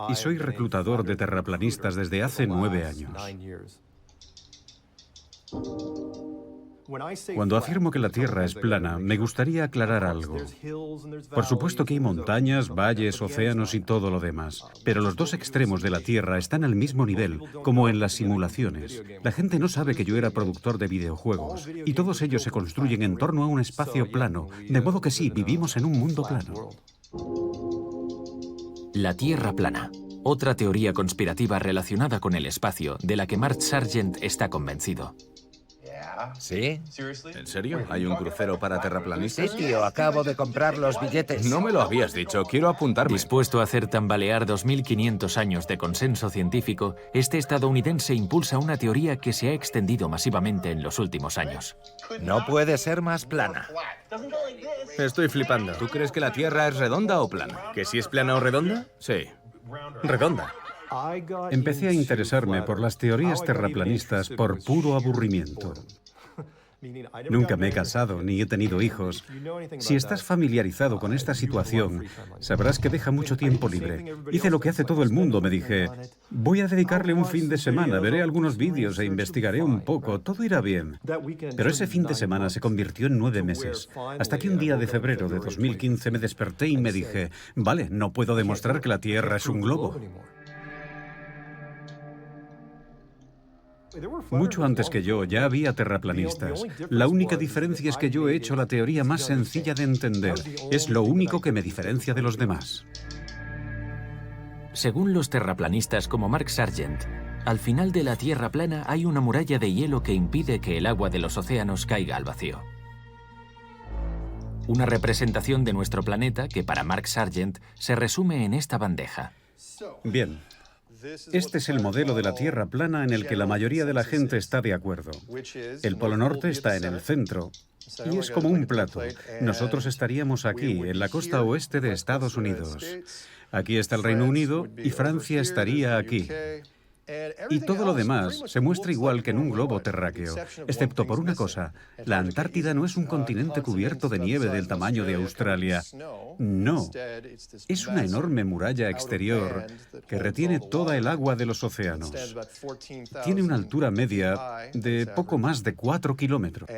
y soy reclutador de terraplanistas desde hace 9 años. Cuando afirmo que la Tierra es plana, me gustaría aclarar algo. Por supuesto que hay montañas, valles, océanos y todo lo demás, pero los dos extremos de la Tierra están al mismo nivel, como en las simulaciones. La gente no sabe que yo era productor de videojuegos, y todos ellos se construyen en torno a un espacio plano, de modo que sí, vivimos en un mundo plano. La Tierra plana, otra teoría conspirativa relacionada con el espacio, de la que Mark Sargent está convencido. ¿Sí? ¿En serio? ¿Hay un crucero para terraplanistas? Sí, tío, acabo de comprar los billetes. No me lo habías dicho, quiero apuntarme. Dispuesto a hacer tambalear 2500 años de consenso científico, este estadounidense impulsa una teoría que se ha extendido masivamente en los últimos años. No puede ser más plana. Estoy flipando. ¿Tú crees que la Tierra es redonda o plana? ¿Que si es plana o redonda? Sí. Redonda. Empecé a interesarme por las teorías terraplanistas por puro aburrimiento. Nunca me he casado ni he tenido hijos. Si estás familiarizado con esta situación, sabrás que deja mucho tiempo libre. Hice lo que hace todo el mundo, me dije, voy a dedicarle un fin de semana, veré algunos vídeos e investigaré un poco, todo irá bien. Pero ese fin de semana se convirtió en 9 meses, hasta que un día de febrero de 2015 me desperté y me dije, vale, no puedo demostrar que la Tierra es un globo. Mucho antes que yo ya había terraplanistas. La única diferencia es que yo he hecho la teoría más sencilla de entender. Es lo único que me diferencia de los demás. Según los terraplanistas como Mark Sargent, al final de la Tierra plana hay una muralla de hielo que impide que el agua de los océanos caiga al vacío. Una representación de nuestro planeta que para Mark Sargent se resume en esta bandeja. Bien. Este es el modelo de la Tierra plana en el que la mayoría de la gente está de acuerdo. El Polo Norte está en el centro y es como un plato. Nosotros estaríamos aquí, en la costa oeste de Estados Unidos. Aquí está el Reino Unido y Francia estaría aquí. Y todo lo demás se muestra igual que en un globo terráqueo, excepto por una cosa: la Antártida no es un continente cubierto de nieve del tamaño de Australia. No, es una enorme muralla exterior que retiene toda el agua de los océanos. Tiene una altura media de poco más de 4 kilómetros.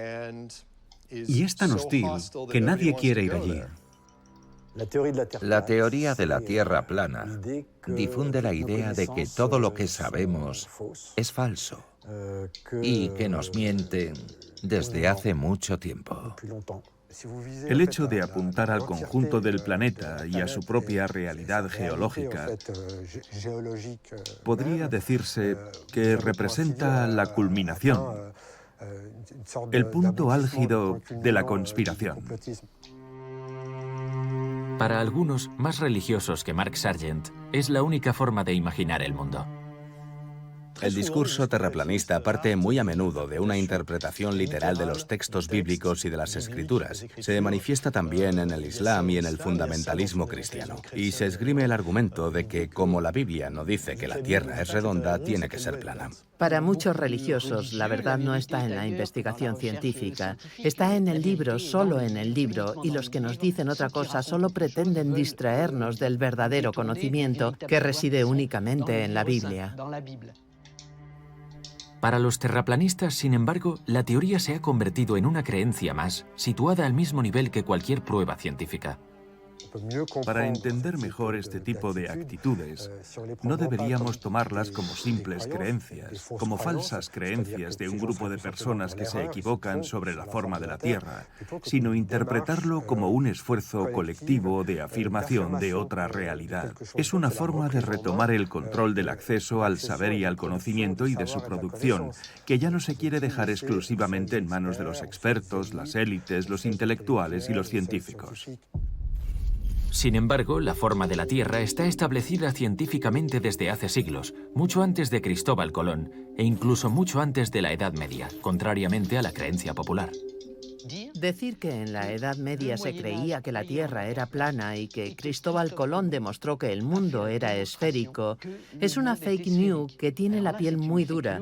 Y es tan hostil que nadie quiere ir allí. La teoría de la Tierra plana difunde la idea de que todo lo que sabemos es falso y que nos mienten desde hace mucho tiempo. El hecho de apuntar al conjunto del planeta y a su propia realidad geológica podría decirse que representa la culminación, el punto álgido de la conspiración. Para algunos, más religiosos que Mark Sargent, es la única forma de imaginar el mundo. El discurso terraplanista parte muy a menudo de una interpretación literal de los textos bíblicos y de las escrituras. Se manifiesta también en el Islam y en el fundamentalismo cristiano. Y se esgrime el argumento de que, como la Biblia no dice que la Tierra es redonda, tiene que ser plana. Para muchos religiosos, la verdad no está en la investigación científica. Está en el libro, solo en el libro, y los que nos dicen otra cosa solo pretenden distraernos del verdadero conocimiento que reside únicamente en la Biblia. Para los terraplanistas, sin embargo, la teoría se ha convertido en una creencia más, situada al mismo nivel que cualquier prueba científica. Para entender mejor este tipo de actitudes, no deberíamos tomarlas como simples creencias, como falsas creencias de un grupo de personas que se equivocan sobre la forma de la Tierra, sino interpretarlo como un esfuerzo colectivo de afirmación de otra realidad. Es una forma de retomar el control del acceso al saber y al conocimiento y de su producción, que ya no se quiere dejar exclusivamente en manos de los expertos, las élites, los intelectuales y los científicos. Sin embargo, la forma de la Tierra está establecida científicamente desde hace siglos, mucho antes de Cristóbal Colón e incluso mucho antes de la Edad Media, contrariamente a la creencia popular. Decir que en la Edad Media se creía que la Tierra era plana y que Cristóbal Colón demostró que el mundo era esférico es una fake news que tiene la piel muy dura,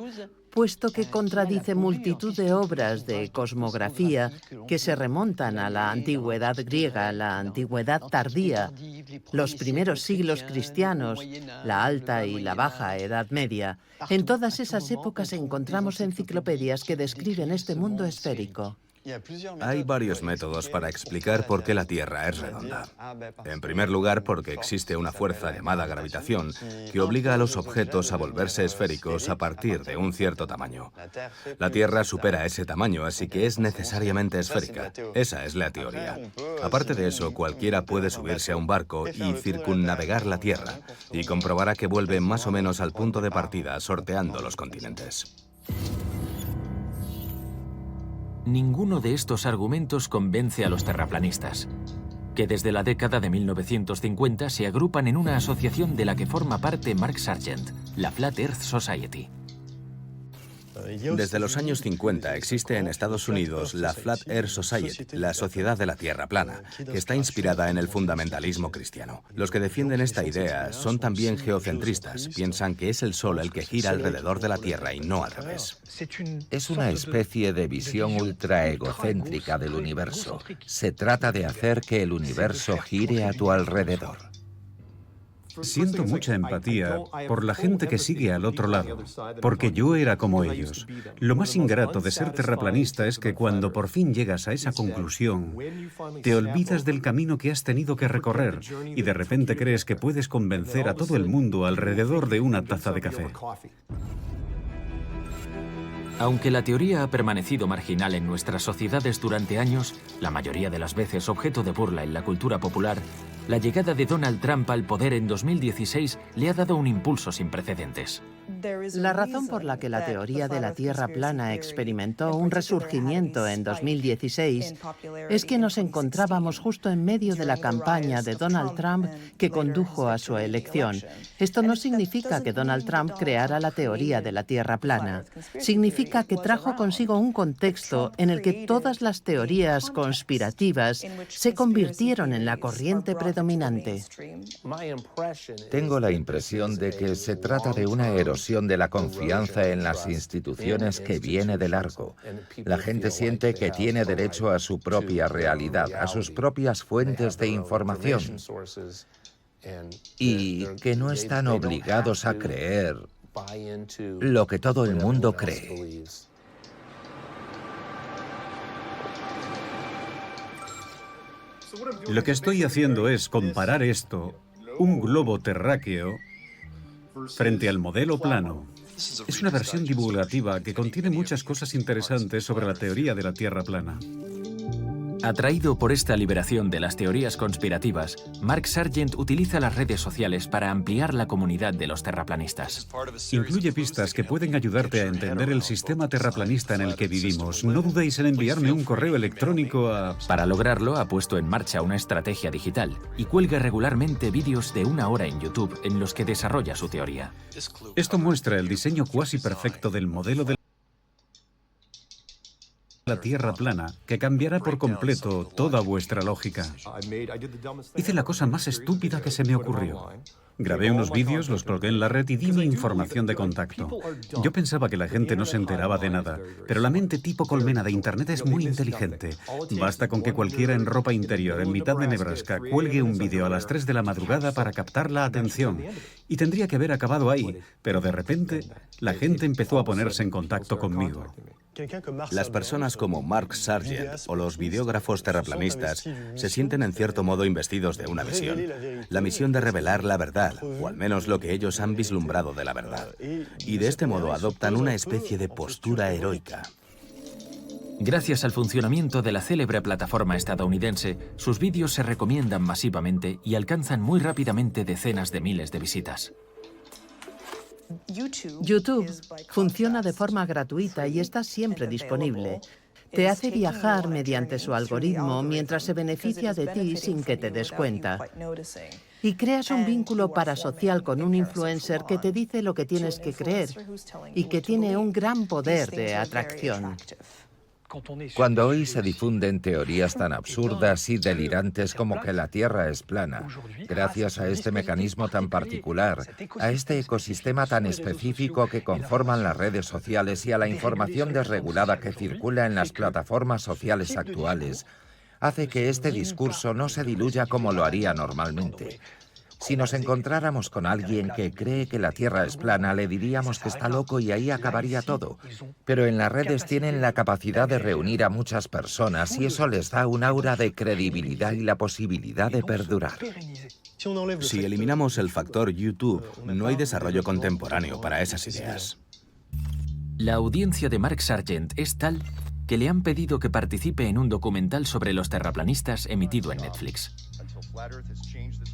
puesto que contradice multitud de obras de cosmografía que se remontan a la antigüedad griega, la antigüedad tardía, los primeros siglos cristianos, la alta y la baja Edad Media. En todas esas épocas encontramos enciclopedias que describen este mundo esférico. Hay varios métodos para explicar por qué la Tierra es redonda. En primer lugar, porque existe una fuerza llamada gravitación que obliga a los objetos a volverse esféricos a partir de un cierto tamaño. La Tierra supera ese tamaño, así que es necesariamente esférica. Esa es la teoría. Aparte de eso, cualquiera puede subirse a un barco y circunnavegar la Tierra y comprobará que vuelve más o menos al punto de partida sorteando los continentes. Ninguno de estos argumentos convence a los terraplanistas, que desde la década de 1950 se agrupan en una asociación de la que forma parte Mark Sargent, la Flat Earth Society. Desde los años 50 existe en Estados Unidos la Flat Earth Society, la Sociedad de la Tierra Plana, que está inspirada en el fundamentalismo cristiano. Los que defienden esta idea son también geocentristas, piensan que es el Sol el que gira alrededor de la Tierra y no al revés. Es una especie de visión ultraegocéntrica del universo. Se trata de hacer que el universo gire a tu alrededor. Siento mucha empatía por la gente que sigue al otro lado, porque yo era como ellos. Lo más ingrato de ser terraplanista es que cuando por fin llegas a esa conclusión, te olvidas del camino que has tenido que recorrer y de repente crees que puedes convencer a todo el mundo alrededor de una taza de café. Aunque la teoría ha permanecido marginal en nuestras sociedades durante años, la mayoría de las veces objeto de burla en la cultura popular, la llegada de Donald Trump al poder en 2016 le ha dado un impulso sin precedentes. La razón por la que la teoría de la Tierra plana experimentó un resurgimiento en 2016 es que nos encontrábamos justo en medio de la campaña de Donald Trump que condujo a su elección. Esto no significa que Donald Trump creara la teoría de la Tierra plana. Significa que trajo consigo un contexto en el que todas las teorías conspirativas se convirtieron en la corriente predominante. Tengo la impresión de que se trata de una erosión erosión de la confianza en las instituciones que viene de largo. La gente siente que tiene derecho a su propia realidad, a sus propias fuentes de información, y que no están obligados a creer lo que todo el mundo cree. Lo que estoy haciendo es comparar esto, un globo terráqueo, frente al modelo plano. Es una versión divulgativa que contiene muchas cosas interesantes sobre la teoría de la Tierra plana. Atraído por esta liberación de las teorías conspirativas, Mark Sargent utiliza las redes sociales para ampliar la comunidad de los terraplanistas. Incluye pistas que pueden ayudarte a entender el sistema terraplanista en el que vivimos. No dudéis en enviarme un correo electrónico a... Para lograrlo, ha puesto en marcha una estrategia digital y cuelga regularmente vídeos de 1 hora en YouTube en los que desarrolla su teoría. Esto muestra el diseño cuasi perfecto del modelo de la Tierra plana, que cambiará por completo toda vuestra lógica. Hice la cosa más estúpida que se me ocurrió. Grabé unos vídeos, los colgué en la red y di mi información de contacto. Yo pensaba que la gente no se enteraba de nada, pero la mente tipo colmena de Internet es muy inteligente. Basta con que cualquiera en ropa interior, en mitad de Nebraska, cuelgue un vídeo a las 3 de la madrugada para captar la atención. Y tendría que haber acabado ahí, pero de repente la gente empezó a ponerse en contacto conmigo. Las personas como Mark Sargent o los videógrafos terraplanistas se sienten en cierto modo investidos de una misión. La misión de revelar la verdad, o al menos lo que ellos han vislumbrado de la verdad. Y de este modo adoptan una especie de postura heroica. Gracias al funcionamiento de la célebre plataforma estadounidense, sus vídeos se recomiendan masivamente y alcanzan muy rápidamente decenas de miles de visitas. YouTube funciona de forma gratuita y está siempre disponible. Te hace viajar mediante su algoritmo mientras se beneficia de ti sin que te des cuenta. Y creas un vínculo parasocial con un influencer que te dice lo que tienes que creer y que tiene un gran poder de atracción. Cuando hoy se difunden teorías tan absurdas y delirantes como que la Tierra es plana, gracias a este mecanismo tan particular, a este ecosistema tan específico que conforman las redes sociales y a la información desregulada que circula en las plataformas sociales actuales, hace que este discurso no se diluya como lo haría normalmente. Si nos encontráramos con alguien que cree que la Tierra es plana, le diríamos que está loco y ahí acabaría todo. Pero en las redes tienen la capacidad de reunir a muchas personas y eso les da un aura de credibilidad y la posibilidad de perdurar. Si eliminamos el factor YouTube, no hay desarrollo contemporáneo para esas ideas. La audiencia de Mark Sargent es tal que le han pedido que participe en un documental sobre los terraplanistas emitido en Netflix.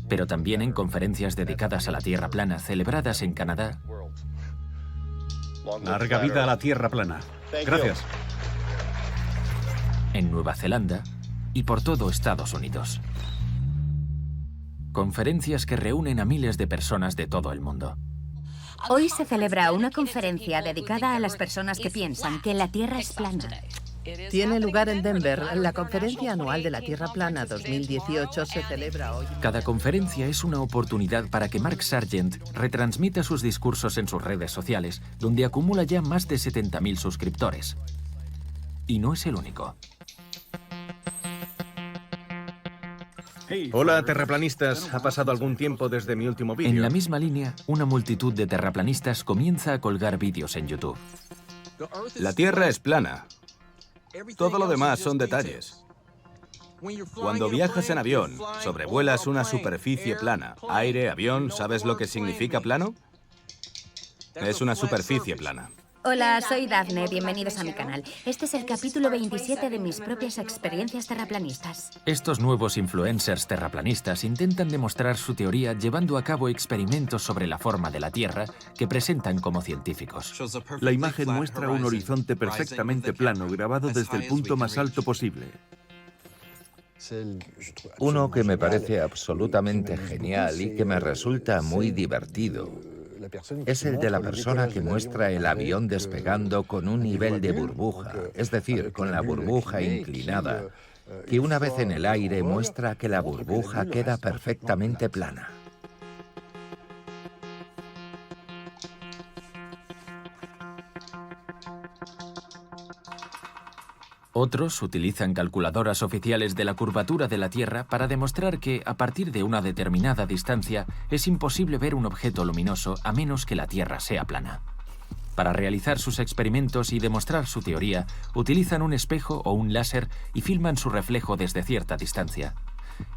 Pero también en conferencias dedicadas a la Tierra plana celebradas en Canadá. Larga vida a la Tierra plana. Gracias. En Nueva Zelanda y por todo Estados Unidos. Conferencias que reúnen a miles de personas de todo el mundo. Hoy se celebra una conferencia dedicada a las personas que piensan que la Tierra es plana. Tiene lugar en Denver. La conferencia anual de la Tierra plana 2018 se celebra hoy. Cada conferencia es una oportunidad para que Mark Sargent retransmita sus discursos en sus redes sociales, donde acumula ya más de 70.000 suscriptores. Y no es el único. Hola, terraplanistas. Ha pasado algún tiempo desde mi último vídeo. En la misma línea, una multitud de terraplanistas comienza a colgar vídeos en YouTube. La Tierra es plana. Todo lo demás son detalles. Cuando viajas en avión, sobrevuelas una superficie plana. Aire, avión, ¿sabes lo que significa plano? Es una superficie plana. Hola, soy Dafne, bienvenidos a mi canal. Este es el capítulo 27 de mis propias experiencias terraplanistas. Estos nuevos influencers terraplanistas intentan demostrar su teoría llevando a cabo experimentos sobre la forma de la Tierra que presentan como científicos. La imagen muestra un horizonte perfectamente plano, grabado desde el punto más alto posible. Uno que me parece absolutamente genial y que me resulta muy divertido es el de la persona que muestra el avión despegando con un nivel de burbuja, es decir, con la burbuja inclinada, que una vez en el aire muestra que la burbuja queda perfectamente plana. Otros utilizan calculadoras oficiales de la curvatura de la Tierra para demostrar que, a partir de una determinada distancia, es imposible ver un objeto luminoso a menos que la Tierra sea plana. Para realizar sus experimentos y demostrar su teoría, utilizan un espejo o un láser y filman su reflejo desde cierta distancia.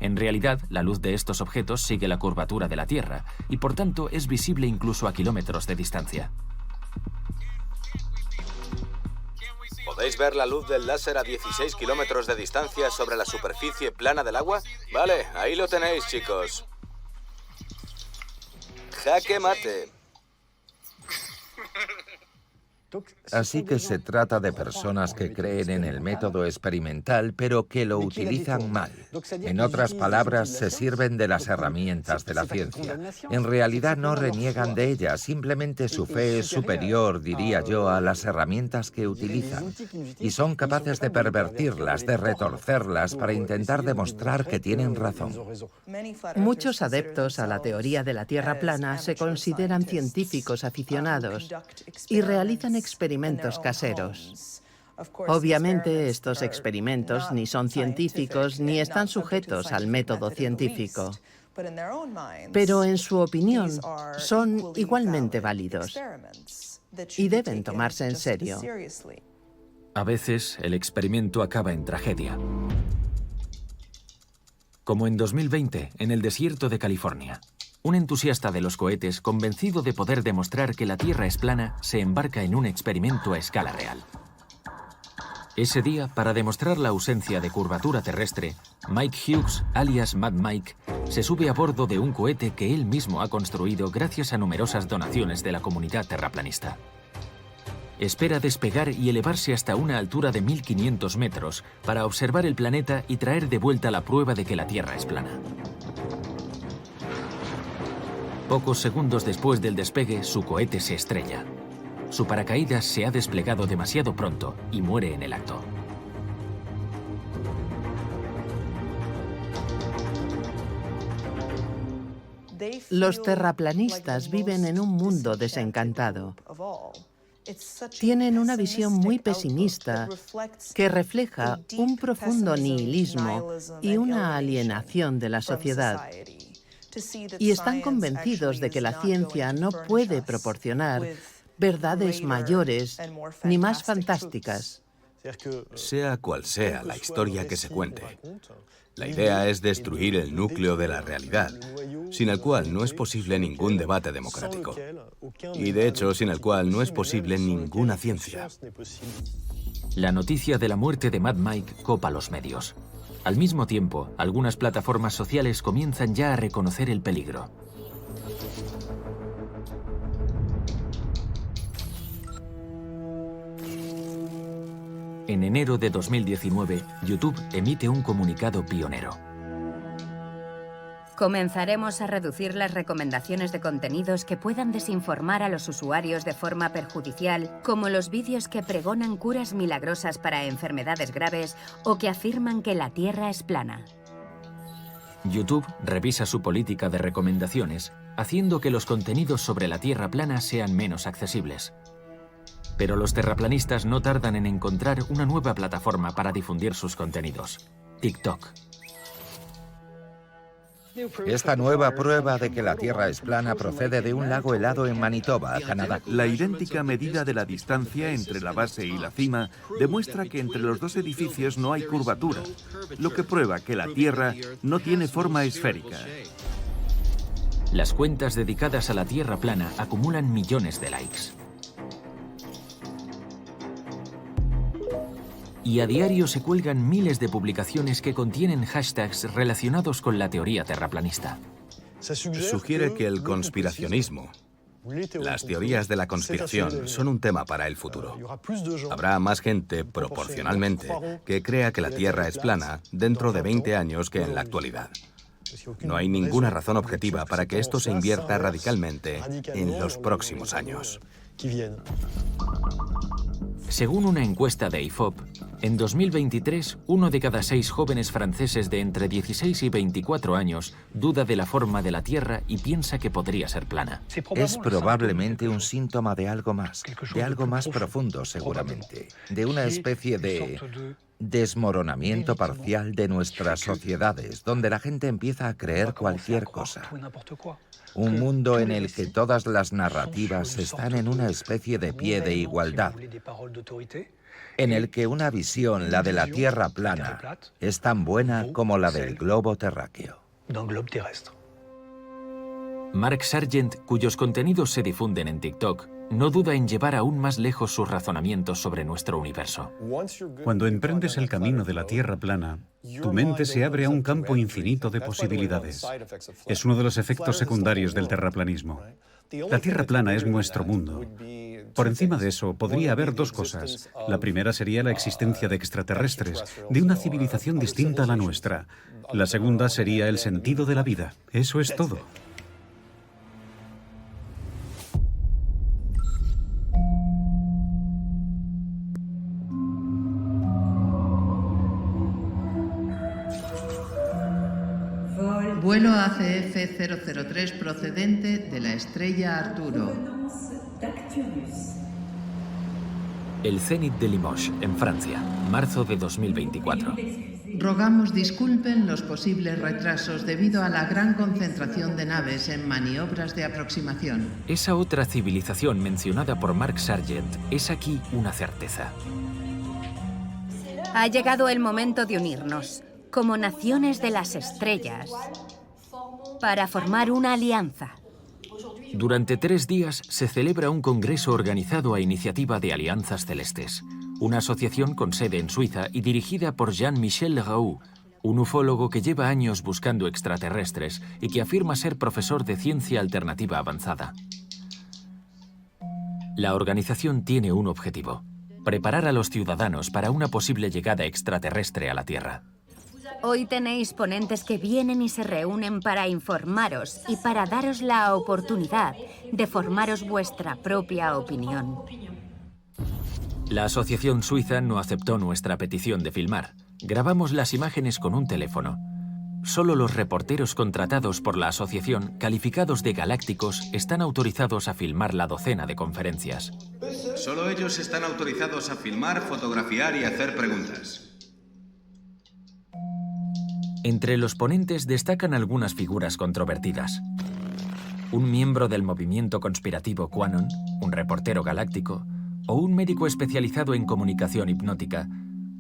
En realidad, la luz de estos objetos sigue la curvatura de la Tierra y, por tanto, es visible incluso a kilómetros de distancia. ¿Podéis ver la luz del láser a 16 kilómetros de distancia sobre la superficie plana del agua? Vale, ahí lo tenéis, chicos. Jaque mate. Así que se trata de personas que creen en el método experimental, pero que lo utilizan mal. En otras palabras, se sirven de las herramientas de la ciencia. En realidad no reniegan de ellas, simplemente su fe es superior, diría yo, a las herramientas que utilizan. Y son capaces de pervertirlas, de retorcerlas para intentar demostrar que tienen razón. Muchos adeptos a la teoría de la Tierra plana se consideran científicos aficionados y realizan experimentos caseros. Obviamente, estos experimentos ni son científicos ni están sujetos al método científico. Pero en su opinión, son igualmente válidos y deben tomarse en serio. A veces, el experimento acaba en tragedia. Como en 2020, en el desierto de California. Un entusiasta de los cohetes, convencido de poder demostrar que la Tierra es plana, se embarca en un experimento a escala real. Ese día, para demostrar la ausencia de curvatura terrestre, Mike Hughes, alias Mad Mike, se sube a bordo de un cohete que él mismo ha construido gracias a numerosas donaciones de la comunidad terraplanista. Espera despegar y elevarse hasta una altura de 1500 metros para observar el planeta y traer de vuelta la prueba de que la Tierra es plana. Pocos segundos después del despegue, su cohete se estrella. Su paracaídas se ha desplegado demasiado pronto y muere en el acto. Los terraplanistas viven en un mundo desencantado. Tienen una visión muy pesimista que refleja un profundo nihilismo y una alienación de la sociedad. Y están convencidos de que la ciencia no puede proporcionar verdades mayores ni más fantásticas. Sea cual sea la historia que se cuente, la idea es destruir el núcleo de la realidad, sin el cual no es posible ningún debate democrático. Y de hecho, sin el cual no es posible ninguna ciencia. La noticia de la muerte de Mad Mike copa los medios. Al mismo tiempo, algunas plataformas sociales comienzan ya a reconocer el peligro. En enero de 2019, YouTube emite un comunicado pionero. Comenzaremos a reducir las recomendaciones de contenidos que puedan desinformar a los usuarios de forma perjudicial, como los vídeos que pregonan curas milagrosas para enfermedades graves o que afirman que la Tierra es plana. YouTube revisa su política de recomendaciones, haciendo que los contenidos sobre la Tierra plana sean menos accesibles. Pero los terraplanistas no tardan en encontrar una nueva plataforma para difundir sus contenidos: TikTok. Esta nueva prueba de que la Tierra es plana procede de un lago helado en Manitoba, Canadá. La idéntica medida de la distancia entre la base y la cima demuestra que entre los dos edificios no hay curvatura, lo que prueba que la Tierra no tiene forma esférica. Las cuentas dedicadas a la Tierra plana acumulan millones de likes. Y a diario se cuelgan miles de publicaciones que contienen hashtags relacionados con la teoría terraplanista. Sugiere que el conspiracionismo, las teorías de la conspiración, son un tema para el futuro. Habrá más gente, proporcionalmente, que crea que la Tierra es plana dentro de 20 años que en la actualidad. No hay ninguna razón objetiva para que esto se invierta radicalmente en los próximos años. Según una encuesta de IFOP, En 2023, 1 de cada 6 jóvenes franceses de entre 16 y 24 años duda de la forma de la Tierra y piensa que podría ser plana. Es probablemente un síntoma de algo más profundo seguramente, de una especie de desmoronamiento parcial de nuestras sociedades, donde la gente empieza a creer cualquier cosa. Un mundo en el que todas las narrativas están en una especie de pie de igualdad, en el que una visión, la de la Tierra plana, es tan buena como la del globo terráqueo. Mark Sargent, cuyos contenidos se difunden en TikTok, no duda en llevar aún más lejos sus razonamientos sobre nuestro universo. Cuando emprendes el camino de la Tierra plana, tu mente se abre a un campo infinito de posibilidades. Es uno de los efectos secundarios del terraplanismo. La Tierra plana es nuestro mundo. Por encima de eso, podría haber dos cosas. La primera sería la existencia de extraterrestres, de una civilización distinta a la nuestra. La segunda sería el sentido de la vida. Eso es todo. Vuelo ACF 003 procedente de la estrella Arturo. El Zénith de Limoges, en Francia, marzo de 2024. Rogamos disculpen los posibles retrasos debido a la gran concentración de naves en maniobras de aproximación. Esa otra civilización mencionada por Mark Sargent es aquí una certeza. Ha llegado el momento de unirnos, como naciones de las estrellas, para formar una alianza. Durante 3 días se celebra un congreso organizado a iniciativa de Alianzas Celestes, una asociación con sede en Suiza y dirigida por Jean-Michel Raoult, un ufólogo que lleva años buscando extraterrestres y que afirma ser profesor de ciencia alternativa avanzada. La organización tiene un objetivo: preparar a los ciudadanos para una posible llegada extraterrestre a la Tierra. Hoy tenéis ponentes que vienen y se reúnen para informaros y para daros la oportunidad de formaros vuestra propia opinión. La asociación suiza no aceptó nuestra petición de filmar. Grabamos las imágenes con un teléfono. Solo los reporteros contratados por la asociación, calificados de galácticos, están autorizados a filmar la docena de conferencias. Solo ellos están autorizados a filmar, fotografiar y hacer preguntas. Entre los ponentes destacan algunas figuras controvertidas. Un miembro del movimiento conspirativo QAnon, un reportero galáctico, o un médico especializado en comunicación hipnótica,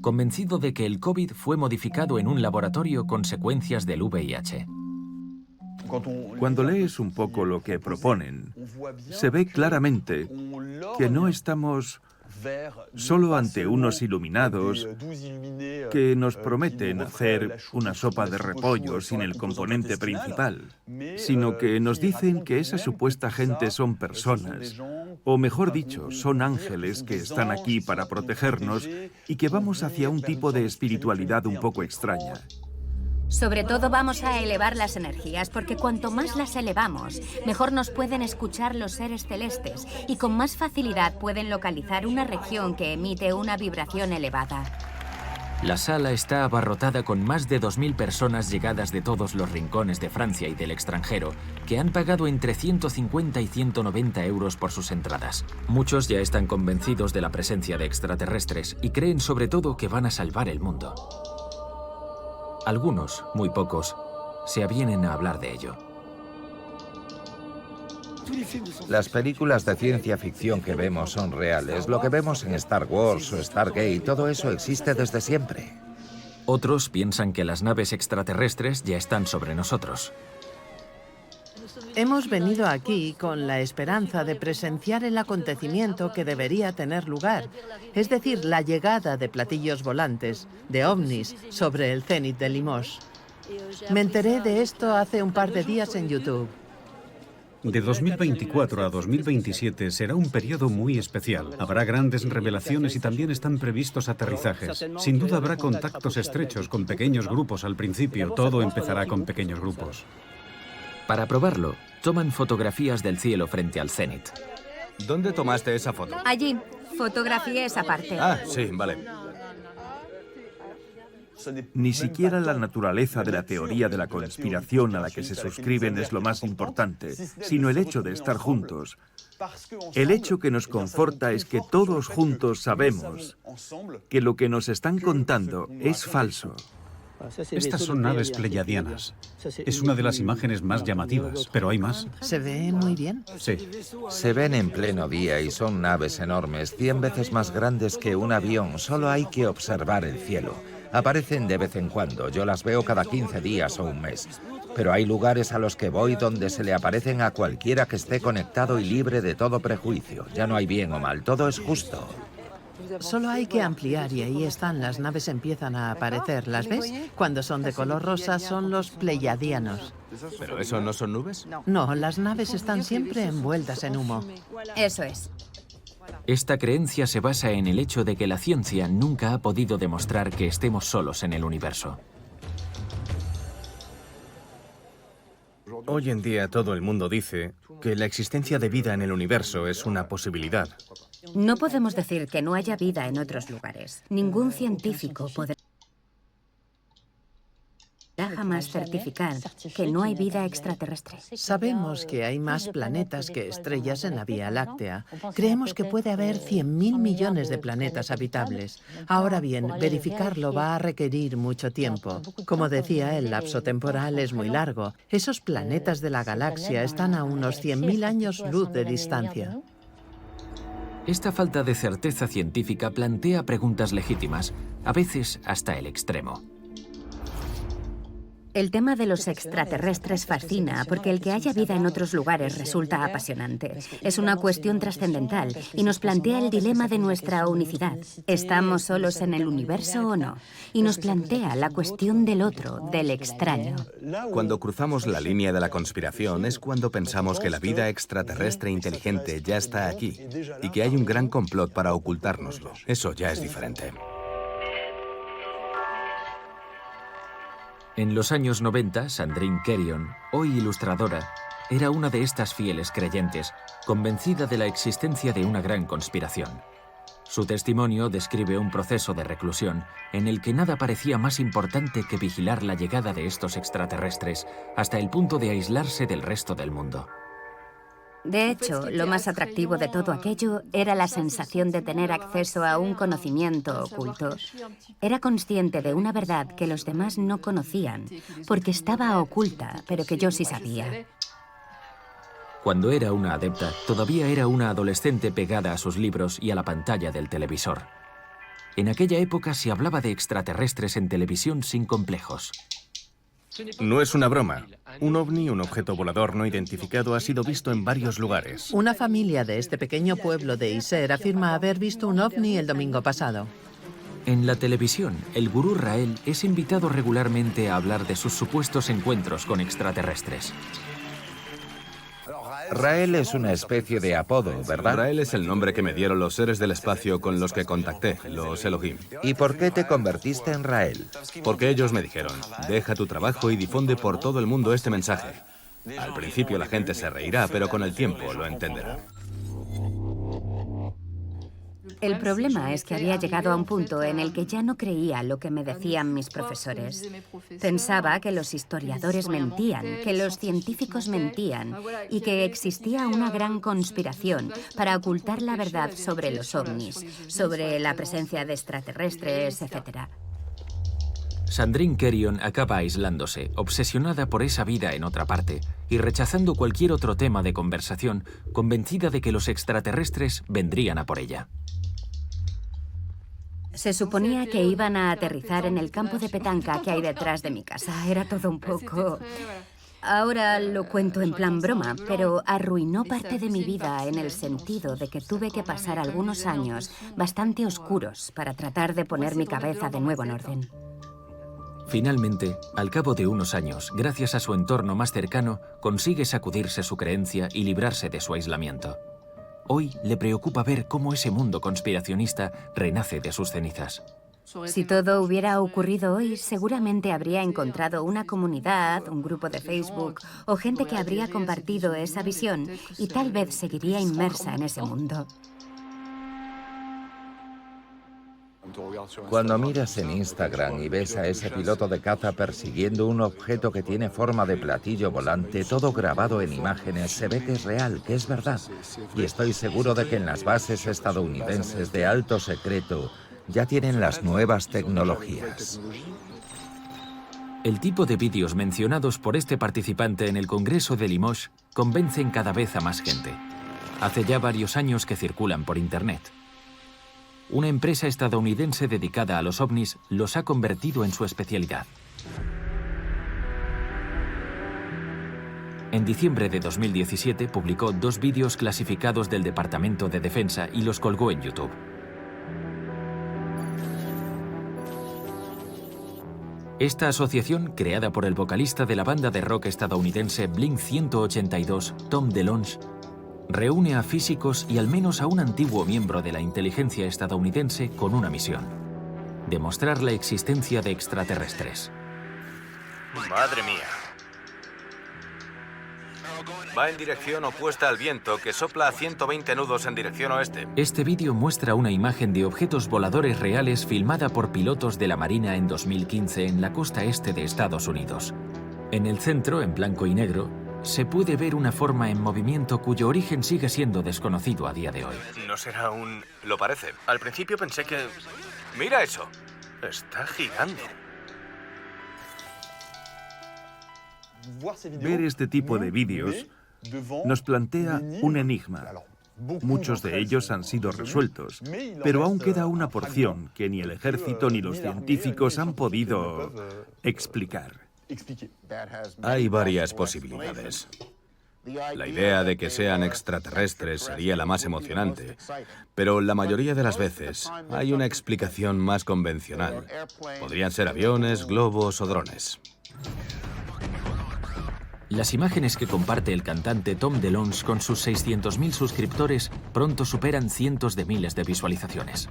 convencido de que el COVID fue modificado en un laboratorio con secuencias del VIH. Cuando lees un poco lo que proponen, se ve claramente que no estamos solo ante unos iluminados que nos prometen hacer una sopa de repollo sin el componente principal, sino que nos dicen que esa supuesta gente son personas, o mejor dicho, son ángeles que están aquí para protegernos y que vamos hacia un tipo de espiritualidad un poco extraña. Sobre todo vamos a elevar las energías, porque cuanto más las elevamos, mejor nos pueden escuchar los seres celestes y con más facilidad pueden localizar una región que emite una vibración elevada. La sala está abarrotada con más de 2.000 personas llegadas de todos los rincones de Francia y del extranjero, que han pagado entre 150 y 190 euros por sus entradas. Muchos ya están convencidos de la presencia de extraterrestres y creen sobre todo que van a salvar el mundo. Algunos, muy pocos, se avienen a hablar de ello. Las películas de ciencia ficción que vemos son reales. Lo que vemos en Star Wars o Stargate, todo eso existe desde siempre. Otros piensan que las naves extraterrestres ya están sobre nosotros. Hemos venido aquí con la esperanza de presenciar el acontecimiento que debería tener lugar, es decir, la llegada de platillos volantes, de ovnis, sobre el Zénith de Limoges. Me enteré de esto hace un par de días en YouTube. De 2024 a 2027 será un periodo muy especial. Habrá grandes revelaciones y también están previstos aterrizajes. Sin duda habrá contactos estrechos con pequeños grupos al principio. Todo empezará con pequeños grupos. Para probarlo, toman fotografías del cielo frente al Zénith. ¿Dónde tomaste esa foto? Allí, fotografié esa parte. Ah, sí, vale. Ni siquiera la naturaleza de la teoría de la conspiración a la que se suscriben es lo más importante, sino el hecho de estar juntos. El hecho que nos conforta es que todos juntos sabemos que lo que nos están contando es falso. Estas son naves pleyadianas. Es una de las imágenes más llamativas, pero hay más. ¿Se ve muy bien? Sí. Se ven en pleno día y son naves enormes, 100 veces más grandes que un avión. Solo hay que observar el cielo. Aparecen de vez en cuando, yo las veo cada 15 días o un mes. Pero hay lugares a los que voy donde se le aparecen a cualquiera que esté conectado y libre de todo prejuicio. Ya no hay bien o mal, todo es justo. Solo hay que ampliar y ahí están, las naves empiezan a aparecer. ¿Las ves? Cuando son de color rosa son los pleiadianos. ¿Pero eso no son nubes? No, las naves están siempre envueltas en humo. Eso es. Esta creencia se basa en el hecho de que la ciencia nunca ha podido demostrar que estemos solos en el universo. Hoy en día todo el mundo dice que la existencia de vida en el universo es una posibilidad. No podemos decir que no haya vida en otros lugares. Ningún científico podrá jamás certificar que no hay vida extraterrestre. Sabemos que hay más planetas que estrellas en la Vía Láctea. Creemos que puede haber 100.000 millones de planetas habitables. Ahora bien, verificarlo va a requerir mucho tiempo. Como decía, el lapso temporal es muy largo. Esos planetas de la galaxia están a unos 100.000 años luz de distancia. Esta falta de certeza científica plantea preguntas legítimas, a veces hasta el extremo. El tema de los extraterrestres fascina porque el que haya vida en otros lugares resulta apasionante. Es una cuestión trascendental y nos plantea el dilema de nuestra unicidad. ¿Estamos solos en el universo o no? Y nos plantea la cuestión del otro, del extraño. Cuando cruzamos la línea de la conspiración es cuando pensamos que la vida extraterrestre inteligente ya está aquí y que hay un gran complot para ocultárnoslo. Eso ya es diferente. En los años 90, Sandrine Querion, hoy ilustradora, era una de estas fieles creyentes, convencida de la existencia de una gran conspiración. Su testimonio describe un proceso de reclusión en el que nada parecía más importante que vigilar la llegada de estos extraterrestres hasta el punto de aislarse del resto del mundo. De hecho, lo más atractivo de todo aquello era la sensación de tener acceso a un conocimiento oculto. Era consciente de una verdad que los demás no conocían, porque estaba oculta, pero que yo sí sabía. Cuando era una adepta, todavía era una adolescente pegada a sus libros y a la pantalla del televisor. En aquella época se hablaba de extraterrestres en televisión sin complejos. No es una broma. Un ovni, un objeto volador no identificado, ha sido visto en varios lugares. Una familia de este pequeño pueblo de Iser afirma haber visto un ovni el domingo pasado. En la televisión, el gurú Rael es invitado regularmente a hablar de sus supuestos encuentros con extraterrestres. Rael es una especie de apodo, ¿verdad? Rael es el nombre que me dieron los seres del espacio con los que contacté, los Elohim. ¿Y por qué te convertiste en Rael? Porque ellos me dijeron, deja tu trabajo y difunde por todo el mundo este mensaje. Al principio la gente se reirá, pero con el tiempo lo entenderá. El problema es que había llegado a un punto en el que ya no creía lo que me decían mis profesores. Pensaba que los historiadores mentían, que los científicos mentían y que existía una gran conspiración para ocultar la verdad sobre los ovnis, sobre la presencia de extraterrestres, etc. Sandrine Querion acaba aislándose, obsesionada por esa vida en otra parte y rechazando cualquier otro tema de conversación, convencida de que los extraterrestres vendrían a por ella. Se suponía que iban a aterrizar en el campo de petanca que hay detrás de mi casa. Era todo un poco... Ahora lo cuento en plan broma, pero arruinó parte de mi vida en el sentido de que tuve que pasar algunos años bastante oscuros para tratar de poner mi cabeza de nuevo en orden. Finalmente, al cabo de unos años, gracias a su entorno más cercano, consigue sacudirse su creencia y librarse de su aislamiento. Hoy le preocupa ver cómo ese mundo conspiracionista renace de sus cenizas. Si todo hubiera ocurrido hoy, seguramente habría encontrado una comunidad, un grupo de Facebook o gente que habría compartido esa visión y tal vez seguiría inmersa en ese mundo. Cuando miras en Instagram y ves a ese piloto de caza persiguiendo un objeto que tiene forma de platillo volante, todo grabado en imágenes, se ve que es real, que es verdad. Y estoy seguro de que en las bases estadounidenses de alto secreto ya tienen las nuevas tecnologías. El tipo de vídeos mencionados por este participante en el Congreso de Limoges convencen cada vez a más gente. Hace ya varios años que circulan por Internet. Una empresa estadounidense dedicada a los ovnis los ha convertido en su especialidad. En diciembre de 2017 publicó 2 vídeos clasificados del Departamento de Defensa y los colgó en YouTube. Esta asociación, creada por el vocalista de la banda de rock estadounidense Blink-182, Tom DeLonge, reúne a físicos y al menos a un antiguo miembro de la inteligencia estadounidense con una misión: demostrar la existencia de extraterrestres. Madre mía. Va en dirección opuesta al viento, que sopla a 120 nudos en dirección oeste. Este vídeo muestra una imagen de objetos voladores reales filmada por pilotos de la Marina en 2015 en la costa este de Estados Unidos. En el centro, en blanco y negro, se puede ver una forma en movimiento cuyo origen sigue siendo desconocido a día de hoy. No será un... Lo parece. Al principio pensé que... ¡Mira eso! Está girando. Ver este tipo de vídeos nos plantea un enigma. Muchos de ellos han sido resueltos, pero aún queda una porción que ni el ejército ni los científicos han podido explicar. Hay varias posibilidades. La idea de que sean extraterrestres sería la más emocionante, pero la mayoría de las veces hay una explicación más convencional. Podrían ser aviones, globos o drones. Las imágenes que comparte el cantante Tom DeLonge con sus 600.000 suscriptores pronto superan cientos de miles de visualizaciones.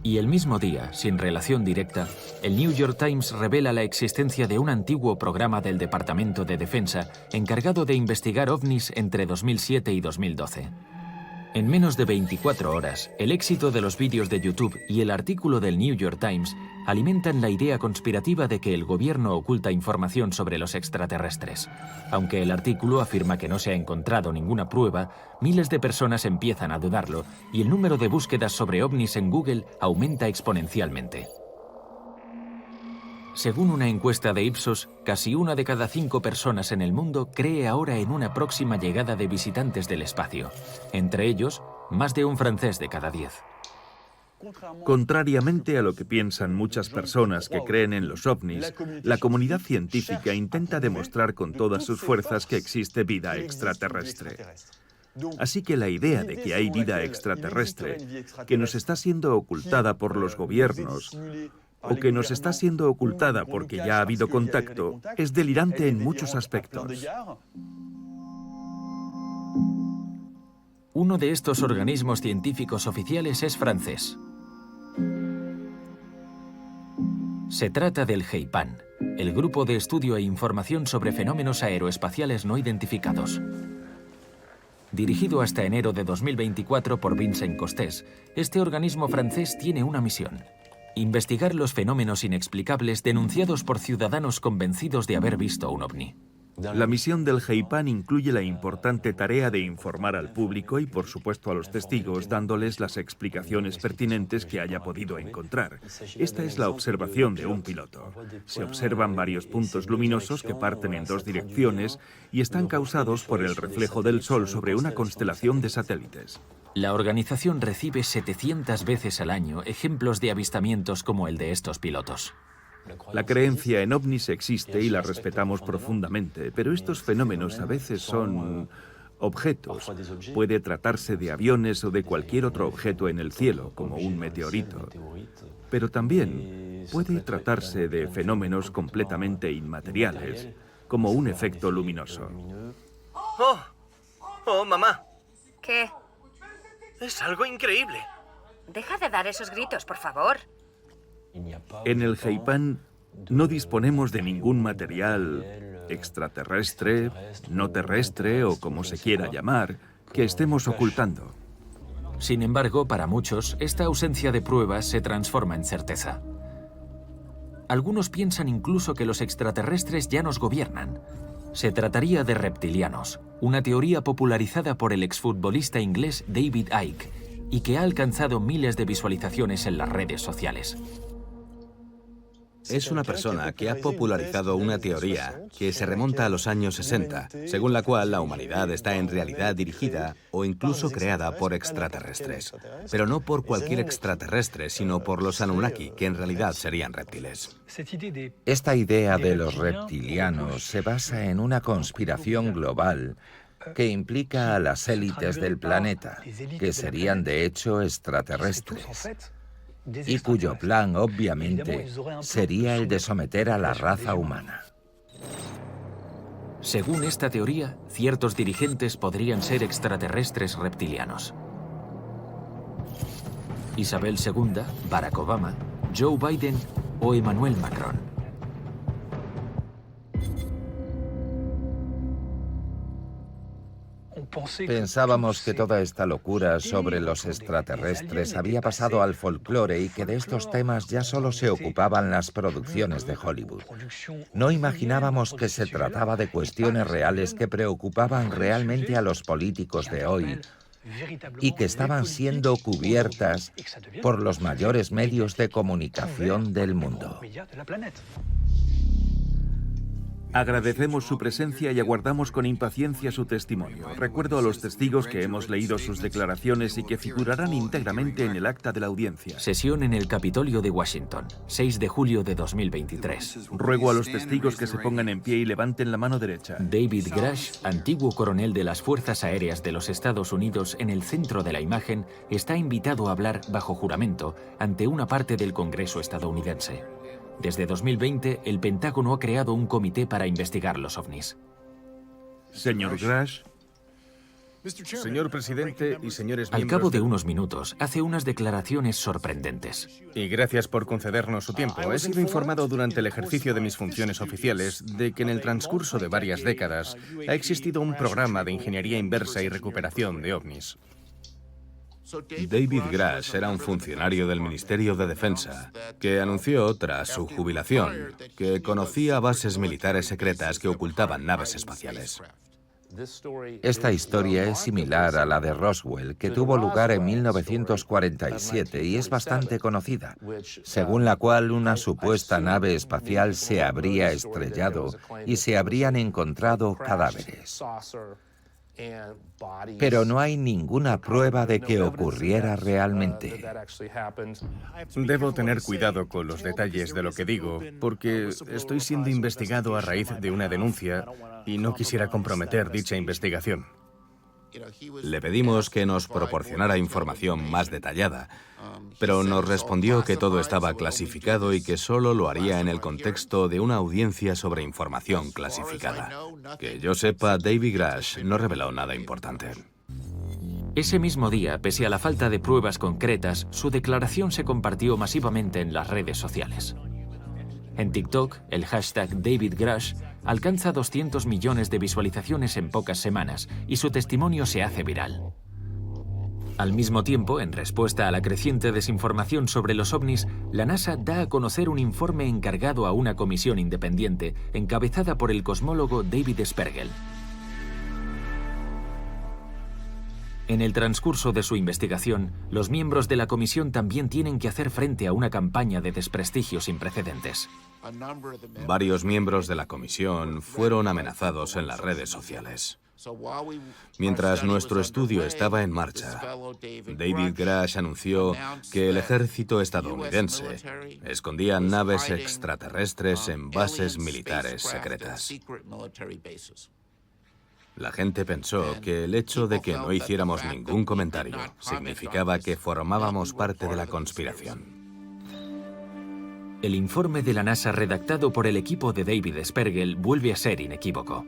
Y el mismo día, sin relación directa, el New York Times revela la existencia de un antiguo programa del Departamento de Defensa encargado de investigar ovnis entre 2007 y 2012. En menos de 24 horas, el éxito de los vídeos de YouTube y el artículo del New York Times alimentan la idea conspirativa de que el gobierno oculta información sobre los extraterrestres. Aunque el artículo afirma que no se ha encontrado ninguna prueba, miles de personas empiezan a dudarlo y el número de búsquedas sobre ovnis en Google aumenta exponencialmente. Según una encuesta de Ipsos, casi 1 de cada 5 personas en el mundo cree ahora en una próxima llegada de visitantes del espacio. Entre ellos, más de un francés de cada 10. Contrariamente a lo que piensan muchas personas que creen en los ovnis, la comunidad científica intenta demostrar con todas sus fuerzas que existe vida extraterrestre. Así que la idea de que hay vida extraterrestre, que nos está siendo ocultada por los gobiernos, o que nos está siendo ocultada porque ya ha habido contacto, es delirante en muchos aspectos. Uno de estos organismos científicos oficiales es francés. Se trata del GEIPAN, el Grupo de Estudio e Información sobre Fenómenos Aeroespaciales No Identificados. Dirigido hasta enero de 2024 por Vincent Costes, este organismo francés tiene una misión: investigar los fenómenos inexplicables denunciados por ciudadanos convencidos de haber visto un ovni. La misión del GEIPAN incluye la importante tarea de informar al público y, por supuesto, a los testigos, dándoles las explicaciones pertinentes que haya podido encontrar. Esta es la observación de un piloto. Se observan varios puntos luminosos que parten en 2 direcciones y están causados por el reflejo del Sol sobre una constelación de satélites. La organización recibe 700 veces al año ejemplos de avistamientos como el de estos pilotos. La creencia en ovnis existe y la respetamos profundamente, pero estos fenómenos a veces son objetos. Puede tratarse de aviones o de cualquier otro objeto en el cielo, como un meteorito. Pero también puede tratarse de fenómenos completamente inmateriales, como un efecto luminoso. ¡Oh, mamá! ¿Qué? Es algo increíble. Deja de dar esos gritos, por favor. En el GEIPAN no disponemos de ningún material extraterrestre, no terrestre o como se quiera llamar, que estemos ocultando. Sin embargo, para muchos, esta ausencia de pruebas se transforma en certeza. Algunos piensan incluso que los extraterrestres ya nos gobiernan. Se trataría de reptilianos, una teoría popularizada por el exfutbolista inglés David Icke y que ha alcanzado miles de visualizaciones en las redes sociales. Es una persona que ha popularizado una teoría que se remonta a los años 60, según la cual la humanidad está en realidad dirigida o incluso creada por extraterrestres. Pero no por cualquier extraterrestre, sino por los Anunnaki, que en realidad serían reptiles. Esta idea de los reptilianos se basa en una conspiración global que implica a las élites del planeta, que serían de hecho extraterrestres, y cuyo plan, obviamente, sería el de someter a la raza humana. Según esta teoría, ciertos dirigentes podrían ser extraterrestres reptilianos. Isabel II, Barack Obama, Joe Biden o Emmanuel Macron. Pensábamos que toda esta locura sobre los extraterrestres había pasado al folclore y que de estos temas ya solo se ocupaban las producciones de Hollywood. No imaginábamos que se trataba de cuestiones reales que preocupaban realmente a los políticos de hoy y que estaban siendo cubiertas por los mayores medios de comunicación del mundo. Agradecemos su presencia y aguardamos con impaciencia su testimonio. Recuerdo a los testigos que hemos leído sus declaraciones y que figurarán íntegramente en el acta de la audiencia. Sesión en el Capitolio de Washington, 6 de julio de 2023. Ruego a los testigos que se pongan en pie y levanten la mano derecha. David Grush, antiguo coronel de las Fuerzas Aéreas de los Estados Unidos, en el centro de la imagen, está invitado a hablar bajo juramento ante una parte del Congreso estadounidense. Desde 2020, el Pentágono ha creado un comité para investigar los ovnis. Señor Grush. Señor presidente y señores Al miembros... cabo de unos minutos, hace unas declaraciones sorprendentes. Y gracias por concedernos su tiempo. He sido informado durante el ejercicio de mis funciones oficiales de que en el transcurso de varias décadas ha existido un programa de ingeniería inversa y recuperación de ovnis. David Grush era un funcionario del Ministerio de Defensa que anunció, tras su jubilación, que conocía bases militares secretas que ocultaban naves espaciales. Esta historia es similar a la de Roswell, que tuvo lugar en 1947 y es bastante conocida, según la cual una supuesta nave espacial se habría estrellado y se habrían encontrado cadáveres. Pero no hay ninguna prueba de que ocurriera realmente. Debo tener cuidado con los detalles de lo que digo, porque estoy siendo investigado a raíz de una denuncia y no quisiera comprometer dicha investigación. Le pedimos que nos proporcionara información más detallada, pero nos respondió que todo estaba clasificado y que solo lo haría en el contexto de una audiencia sobre información clasificada. Que yo sepa, David Grush no reveló nada importante. Ese mismo día, pese a la falta de pruebas concretas, su declaración se compartió masivamente en las redes sociales. En TikTok, el hashtag David Grush alcanza 200 millones de visualizaciones en pocas semanas y su testimonio se hace viral. Al mismo tiempo, en respuesta a la creciente desinformación sobre los ovnis, la NASA da a conocer un informe encargado a una comisión independiente encabezada por el cosmólogo David Spergel. En el transcurso de su investigación, los miembros de la comisión también tienen que hacer frente a una campaña de desprestigio sin precedentes. Varios miembros de la comisión fueron amenazados en las redes sociales. Mientras nuestro estudio estaba en marcha, David Grush anunció que el ejército estadounidense escondía naves extraterrestres en bases militares secretas. La gente pensó que el hecho de que no hiciéramos ningún comentario significaba que formábamos parte de la conspiración. El informe de la NASA redactado por el equipo de David Spergel vuelve a ser inequívoco.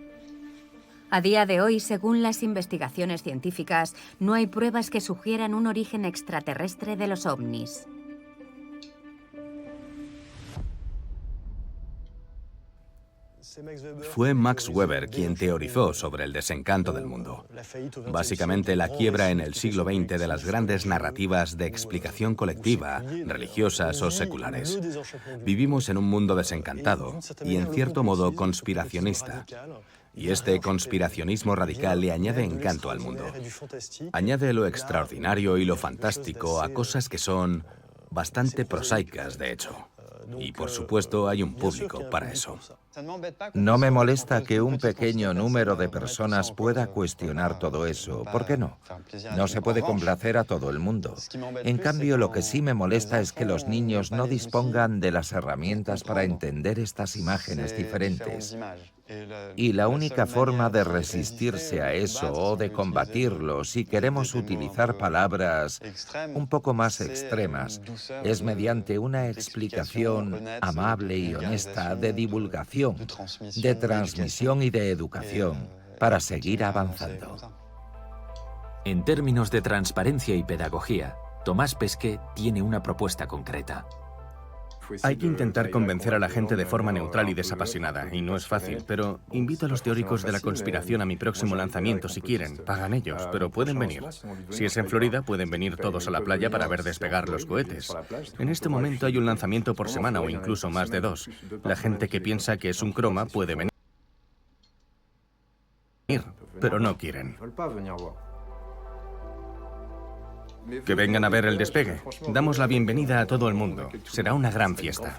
A día de hoy, según las investigaciones científicas, no hay pruebas que sugieran un origen extraterrestre de los ovnis. Fue Max Weber quien teorizó sobre el desencanto del mundo. Básicamente la quiebra en el siglo XX de las grandes narrativas de explicación colectiva, religiosas o seculares. Vivimos en un mundo desencantado y en cierto modo conspiracionista. Y este conspiracionismo radical le añade encanto al mundo. Añade lo extraordinario y lo fantástico a cosas que son bastante prosaicas, de hecho. Y por supuesto hay un público para eso. No me molesta que un pequeño número de personas pueda cuestionar todo eso. ¿Por qué no? No se puede complacer a todo el mundo. En cambio, lo que sí me molesta es que los niños no dispongan de las herramientas para entender estas imágenes diferentes. Y la única forma de resistirse a eso o de combatirlo, si queremos utilizar palabras un poco más extremas, es mediante una explicación amable y honesta de divulgación, de transmisión y de educación, para seguir avanzando. En términos de transparencia y pedagogía, Tomás Pesquet tiene una propuesta concreta. Hay que intentar convencer a la gente de forma neutral y desapasionada, y no es fácil, pero invito a los teóricos de la conspiración a mi próximo lanzamiento si quieren. Pagan ellos, pero pueden venir. Si es en Florida, pueden venir todos a la playa para ver despegar los cohetes. En este momento hay un lanzamiento por semana o incluso más de 2. La gente que piensa que es un croma puede venir, pero no quieren. Que vengan a ver el despegue. Damos la bienvenida a todo el mundo. Será una gran fiesta.